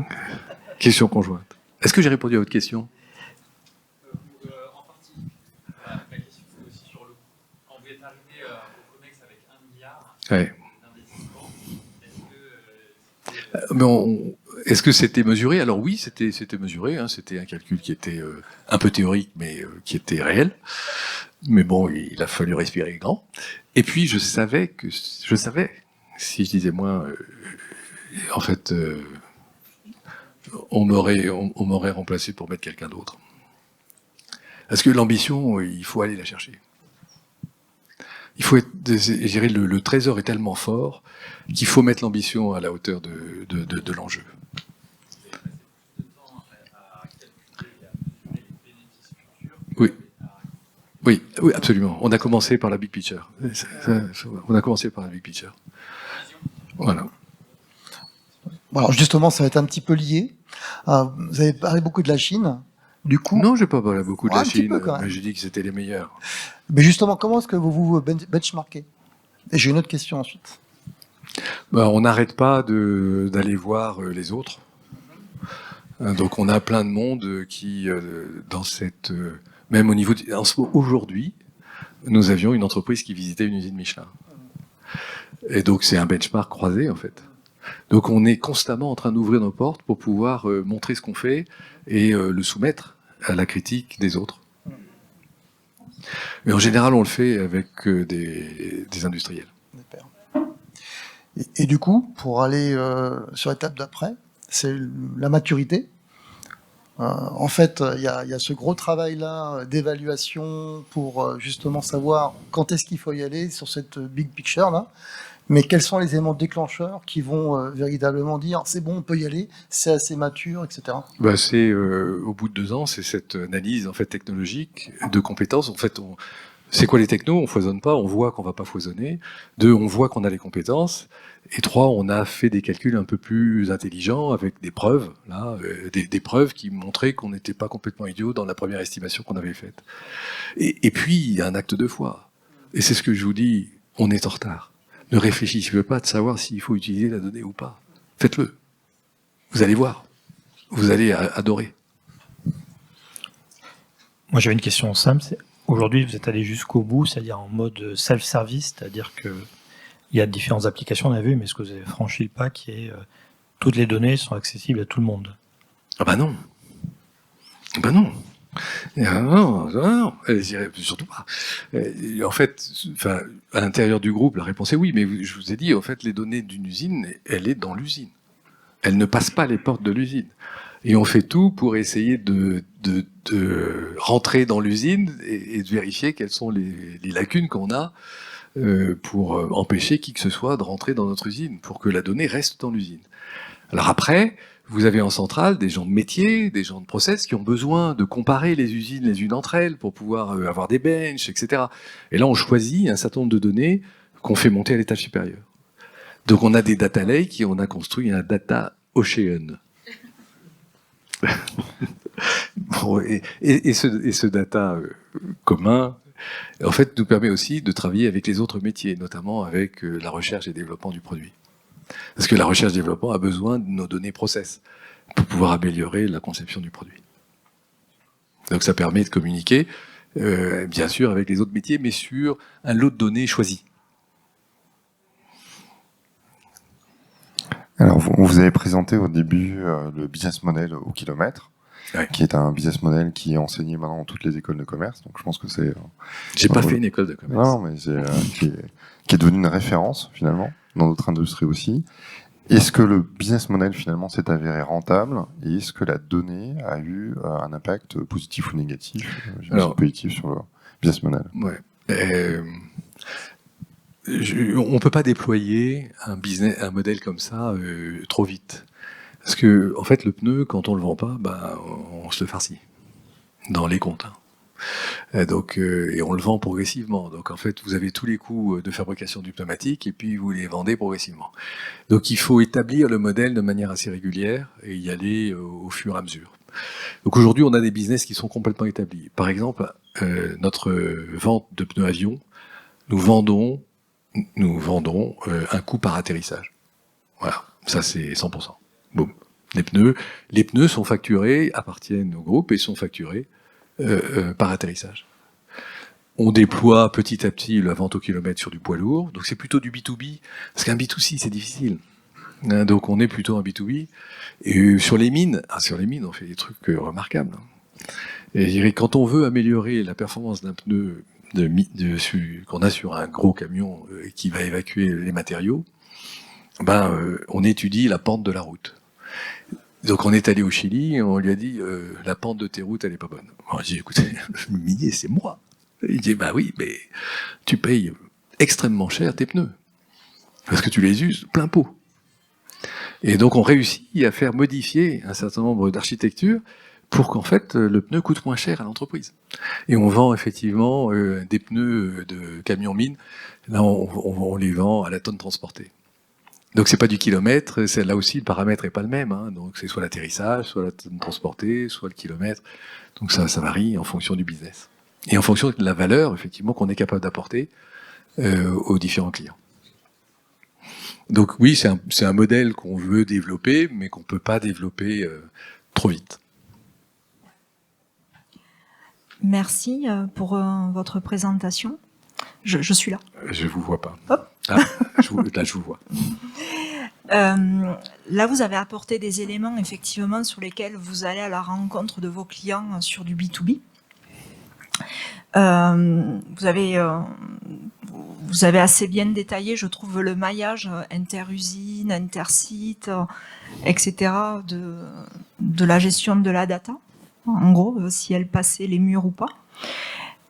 Question conjointe. Est-ce que j'ai répondu à votre question? En partie. La question c'est aussi sur le coût. Quand vous êtes arrivé au COMEX avec 1 milliard d'investissement, est-ce que c'était mesuré? Alors oui, c'était mesuré. Hein, c'était un calcul qui était un peu théorique, mais qui était réel. Mais bon, il a fallu respirer grand. Et puis je savais, si je disais moins, en fait, on m'aurait remplacé pour mettre quelqu'un d'autre. Parce que l'ambition, il faut aller la chercher. Il faut je dirais, le trésor est tellement fort qu'il faut mettre l'ambition à la hauteur de l'enjeu. Oui, absolument. On a commencé par la big picture. Voilà. Alors justement, ça va être un petit peu lié. Vous avez parlé beaucoup de la Chine. Du coup, non, j'ai pas parlé beaucoup de la Chine, mais j'ai dit que c'était les meilleurs. Mais justement, comment est-ce que vous vous benchmarkez? Et j'ai une autre question ensuite. On n'arrête pas d'aller voir les autres. Donc on a plein de monde qui, dans cette... même au niveau... Aujourd'hui, nous avions une entreprise qui visitait une usine Michelin. Et donc c'est un benchmark croisé, en fait. Donc on est constamment en train d'ouvrir nos portes pour pouvoir montrer ce qu'on fait et le soumettre à la critique des autres. Mais en général, on le fait avec des industriels. Et du coup, pour aller sur l'étape d'après, c'est la maturité. En fait, il y a ce gros travail-là d'évaluation pour justement savoir quand est-ce qu'il faut y aller sur cette big picture-là. Mais quels sont les éléments déclencheurs qui vont véritablement dire c'est bon, on peut y aller, c'est assez mature, etc. C'est au bout de 2 ans, c'est cette analyse en fait technologique de compétences. En fait, c'est quoi les technos? On foisonne pas, on voit qu'on va pas foisonner. 2, on voit qu'on a les compétences. Et 3, on a fait des calculs un peu plus intelligents avec des preuves, là, des preuves qui montraient qu'on n'était pas complètement idiot dans la première estimation qu'on avait faite. Et puis, il y a un acte de foi. Et c'est ce que je vous dis, on est en retard. Ne réfléchissez pas de savoir s'il faut utiliser la donnée ou pas. Faites-le. Vous allez voir. Vous allez adorer. Moi, j'avais une question simple. Aujourd'hui, vous êtes allé jusqu'au bout, c'est-à-dire en mode self-service, c'est-à-dire que il y a différentes applications, on a vu, mais est-ce que vous avez franchi le pas qui est toutes les données sont accessibles à tout le monde? Ah bah non. Bah non. Non, surtout pas. En fait, à l'intérieur du groupe, la réponse est oui, mais je vous ai dit, en fait, les données d'une usine, elle est dans l'usine. Elle ne passe pas les portes de l'usine. Et on fait tout pour essayer de rentrer dans l'usine et de vérifier quelles sont les lacunes qu'on a pour empêcher qui que ce soit de rentrer dans notre usine, pour que la donnée reste dans l'usine. Alors après, vous avez en centrale des gens de métier, des gens de process qui ont besoin de comparer les usines les unes entre elles pour pouvoir avoir des benches, etc. Et là, on choisit un certain nombre de données qu'on fait monter à l'étage supérieur. Donc on a des data lakes et on a construit un data ocean. Bon, et ce data commun, en fait, nous permet aussi de travailler avec les autres métiers, notamment avec la recherche et développement du produit. Parce que la recherche et développement a besoin de nos données process pour pouvoir améliorer la conception du produit. Donc ça permet de communiquer, bien sûr, avec les autres métiers, mais sur un lot de données choisies. Alors, vous avez présenté au début le business model au kilomètre, qui est un business model qui est enseigné maintenant dans toutes les écoles de commerce. Donc je pense que c'est. J'ai pas fait une école de commerce. Non, mais c'est qui est devenu une référence finalement dans d'autres industries aussi. Est-ce que le business model finalement s'est avéré rentable et est-ce que la donnée a eu un impact positif ou négatif, positif sur le business model? Ouais. On peut pas déployer un modèle comme ça trop vite. Parce que, en fait, le pneu, quand on le vend pas, on se le farcit. Dans les comptes. Et on le vend progressivement. Donc, en fait, vous avez tous les coûts de fabrication du pneumatique et puis vous les vendez progressivement. Donc, il faut établir le modèle de manière assez régulière et y aller au fur et à mesure. Donc, aujourd'hui, on a des business qui sont complètement établis. Par exemple, notre vente de pneus avion, nous vendons un coût par atterrissage. Voilà, ça c'est 100%. Boum. Les pneus sont facturés, appartiennent au groupe et sont facturés par atterrissage. On déploie petit à petit la vente au kilomètre sur du poids lourd, donc c'est plutôt du B2B, parce qu'un B2C c'est difficile. Donc on est plutôt un B2B. Et sur les mines, on fait des trucs remarquables. Et je dirais, quand on veut améliorer la performance d'un pneu qu'on a sur un gros camion qui va évacuer les matériaux, on étudie la pente de la route. Donc on est allé au Chili, et on lui a dit la pente de tes routes elle est pas bonne. Moi j'ai dit écoutez, le minier c'est moi. Il dit oui, mais tu payes extrêmement cher tes pneus parce que tu les uses plein pot. Et donc on réussit à faire modifier un certain nombre d'architectures pour qu'en fait le pneu coûte moins cher à l'entreprise. Et on vend effectivement des pneus de camions mines. Là, on les vend à la tonne transportée. Donc c'est pas du kilomètre, c'est là aussi le paramètre est pas le même. Hein. Donc c'est soit l'atterrissage, soit la tonne transportée, soit le kilomètre. Donc ça varie en fonction du business et en fonction de la valeur effectivement qu'on est capable d'apporter aux différents clients. Donc oui, c'est un modèle qu'on veut développer, mais qu'on peut pas développer trop vite. Merci pour votre présentation. Je suis là. Je vous vois pas. Hop. Là, je vous vois. Là, vous avez apporté des éléments, effectivement, sur lesquels vous allez à la rencontre de vos clients sur du B2B. Vous avez assez bien détaillé, je trouve, le maillage interusine, intersite, etc. de la gestion de la data. En gros, si elle passait les murs ou pas.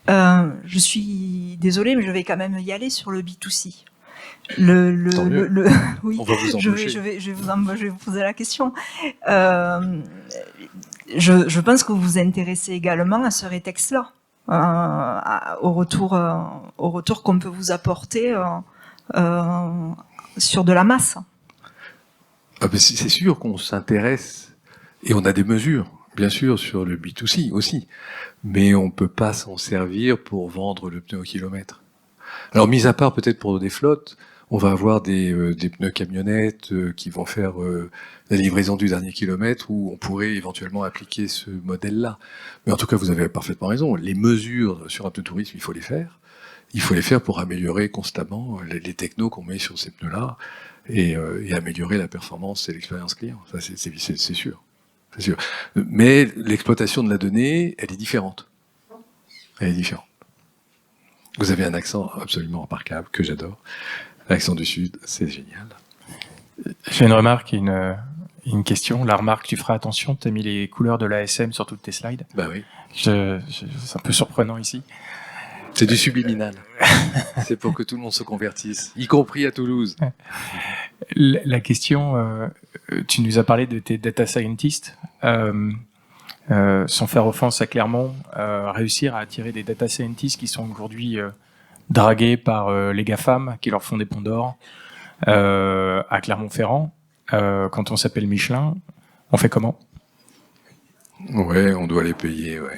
Je suis désolée, mais je vais quand même y aller sur le B2C. Oui, on va vous embaucher. Je vais vous poser la question. Je pense que vous vous intéressez également à ce rétexte-là, au retour qu'on peut vous apporter sur de la masse. C'est sûr qu'on s'intéresse et on a des mesures. Bien sûr, sur le B2C aussi, mais on peut pas s'en servir pour vendre le pneu au kilomètre. Alors, mis à part peut-être pour des flottes, on va avoir des pneus camionnettes qui vont faire la livraison du dernier kilomètre où on pourrait éventuellement appliquer ce modèle-là. Mais en tout cas, vous avez parfaitement raison. Les mesures sur un pneu tourisme, il faut les faire. Il faut les faire pour améliorer constamment les technos qu'on met sur ces pneus-là et améliorer la performance et l'expérience client. Ça, c'est sûr. C'est sûr. Mais l'exploitation de la donnée, elle est différente. Elle est différente. Vous avez un accent absolument remarquable, que j'adore. L'accent du Sud, c'est génial. J'ai une remarque et une question. La remarque, tu feras attention, tu as mis les couleurs de l'ASM sur toutes tes slides. Bah oui. C'est un peu surprenant ici. C'est du subliminal. C'est pour que tout le monde se convertisse, y compris à Toulouse. La question, tu nous as parlé de tes data scientists. Sans faire offense à Clermont, réussir à attirer des data scientists qui sont aujourd'hui dragués par les GAFAM qui leur font des ponts d'or à Clermont-Ferrand. Quand on s'appelle Michelin, on fait comment? Ouais, on doit les payer, ouais.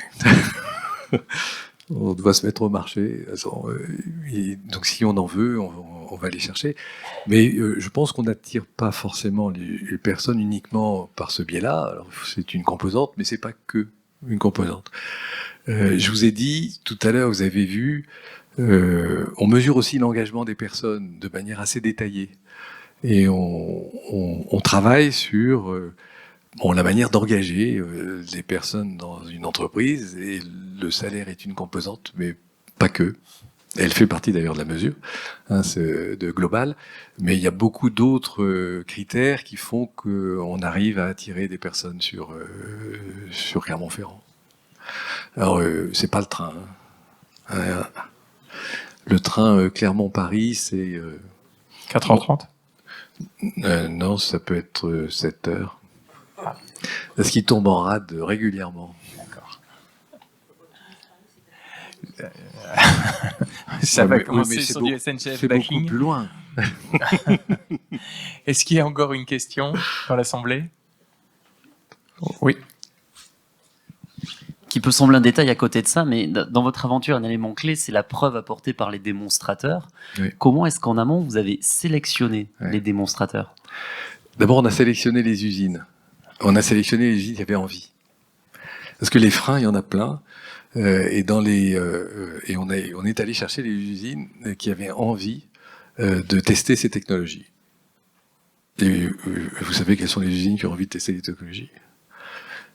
On doit se mettre au marché. Donc si on en veut, on va les chercher. Mais je pense qu'on n'attire pas forcément les personnes uniquement par ce biais-là. Alors, c'est une composante, mais c'est pas que une composante. Je vous ai dit tout à l'heure, vous avez vu, on mesure aussi l'engagement des personnes de manière assez détaillée. Et on travaille sur la manière d'engager les personnes dans une entreprise, et le salaire est une composante, mais pas que. Elle fait partie d'ailleurs de la mesure de global, mais il y a beaucoup d'autres critères qui font qu'on arrive à attirer des personnes sur Clermont-Ferrand. Alors, c'est pas le train. Le train Clermont-Paris, c'est 4h30 non, ça peut être 7h. Parce qu'il tombe en rade régulièrement. D'accord. Ça va commencer sur du SNCF c'est backing. beaucoup plus loin. Est-ce qu'il y a encore une question dans l'Assemblée? Oui. Qui peut sembler un détail à côté de ça, mais dans votre aventure, un élément clé, c'est la preuve apportée par les démonstrateurs. Oui. Comment est-ce qu'en amont, vous avez sélectionné les démonstrateurs? D'abord, on a sélectionné les usines. On a sélectionné les usines qui avaient envie. Parce que les freins, il y en a plein. Et on est allé chercher les usines qui avaient envie de tester ces technologies. Et vous savez quelles sont les usines qui ont envie de tester les technologies?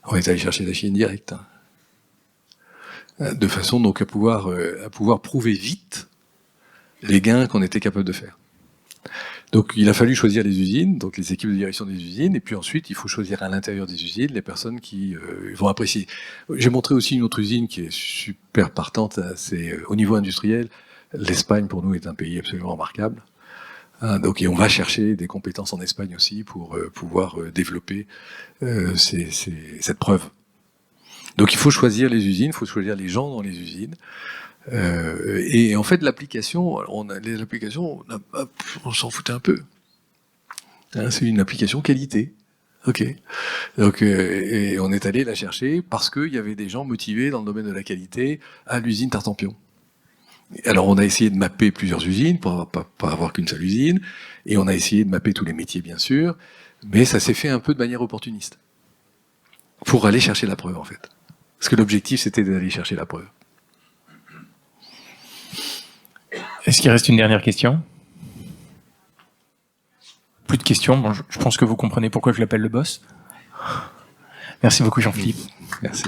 On est allé chercher la Chine direct. De façon donc à pouvoir prouver vite les gains qu'on était capable de faire. Donc il a fallu choisir les usines, donc les équipes de direction des usines, et puis ensuite il faut choisir à l'intérieur des usines les personnes qui vont apprécier. J'ai montré aussi une autre usine qui est super partante, c'est au niveau industriel, l'Espagne pour nous est un pays absolument remarquable. Donc, et on va chercher des compétences en Espagne aussi pour pouvoir développer cette preuve. Donc il faut choisir les usines, il faut choisir les gens dans les usines. Et en fait, l'application, on s'en foutait un peu. C'est une application qualité. Ok. Donc, et on est allé la chercher parce qu'il y avait des gens motivés dans le domaine de la qualité à l'usine Tartampion. Alors, on a essayé de mapper plusieurs usines pour pas avoir qu'une seule usine, et on a essayé de mapper tous les métiers, bien sûr, mais ça s'est fait un peu de manière opportuniste. Pour aller chercher la preuve, en fait. Parce que l'objectif, c'était d'aller chercher la preuve. Est-ce qu'il reste une dernière question? Plus de questions. Bon, je pense que vous comprenez pourquoi je l'appelle le boss. Merci beaucoup, Jean-Philippe. Merci.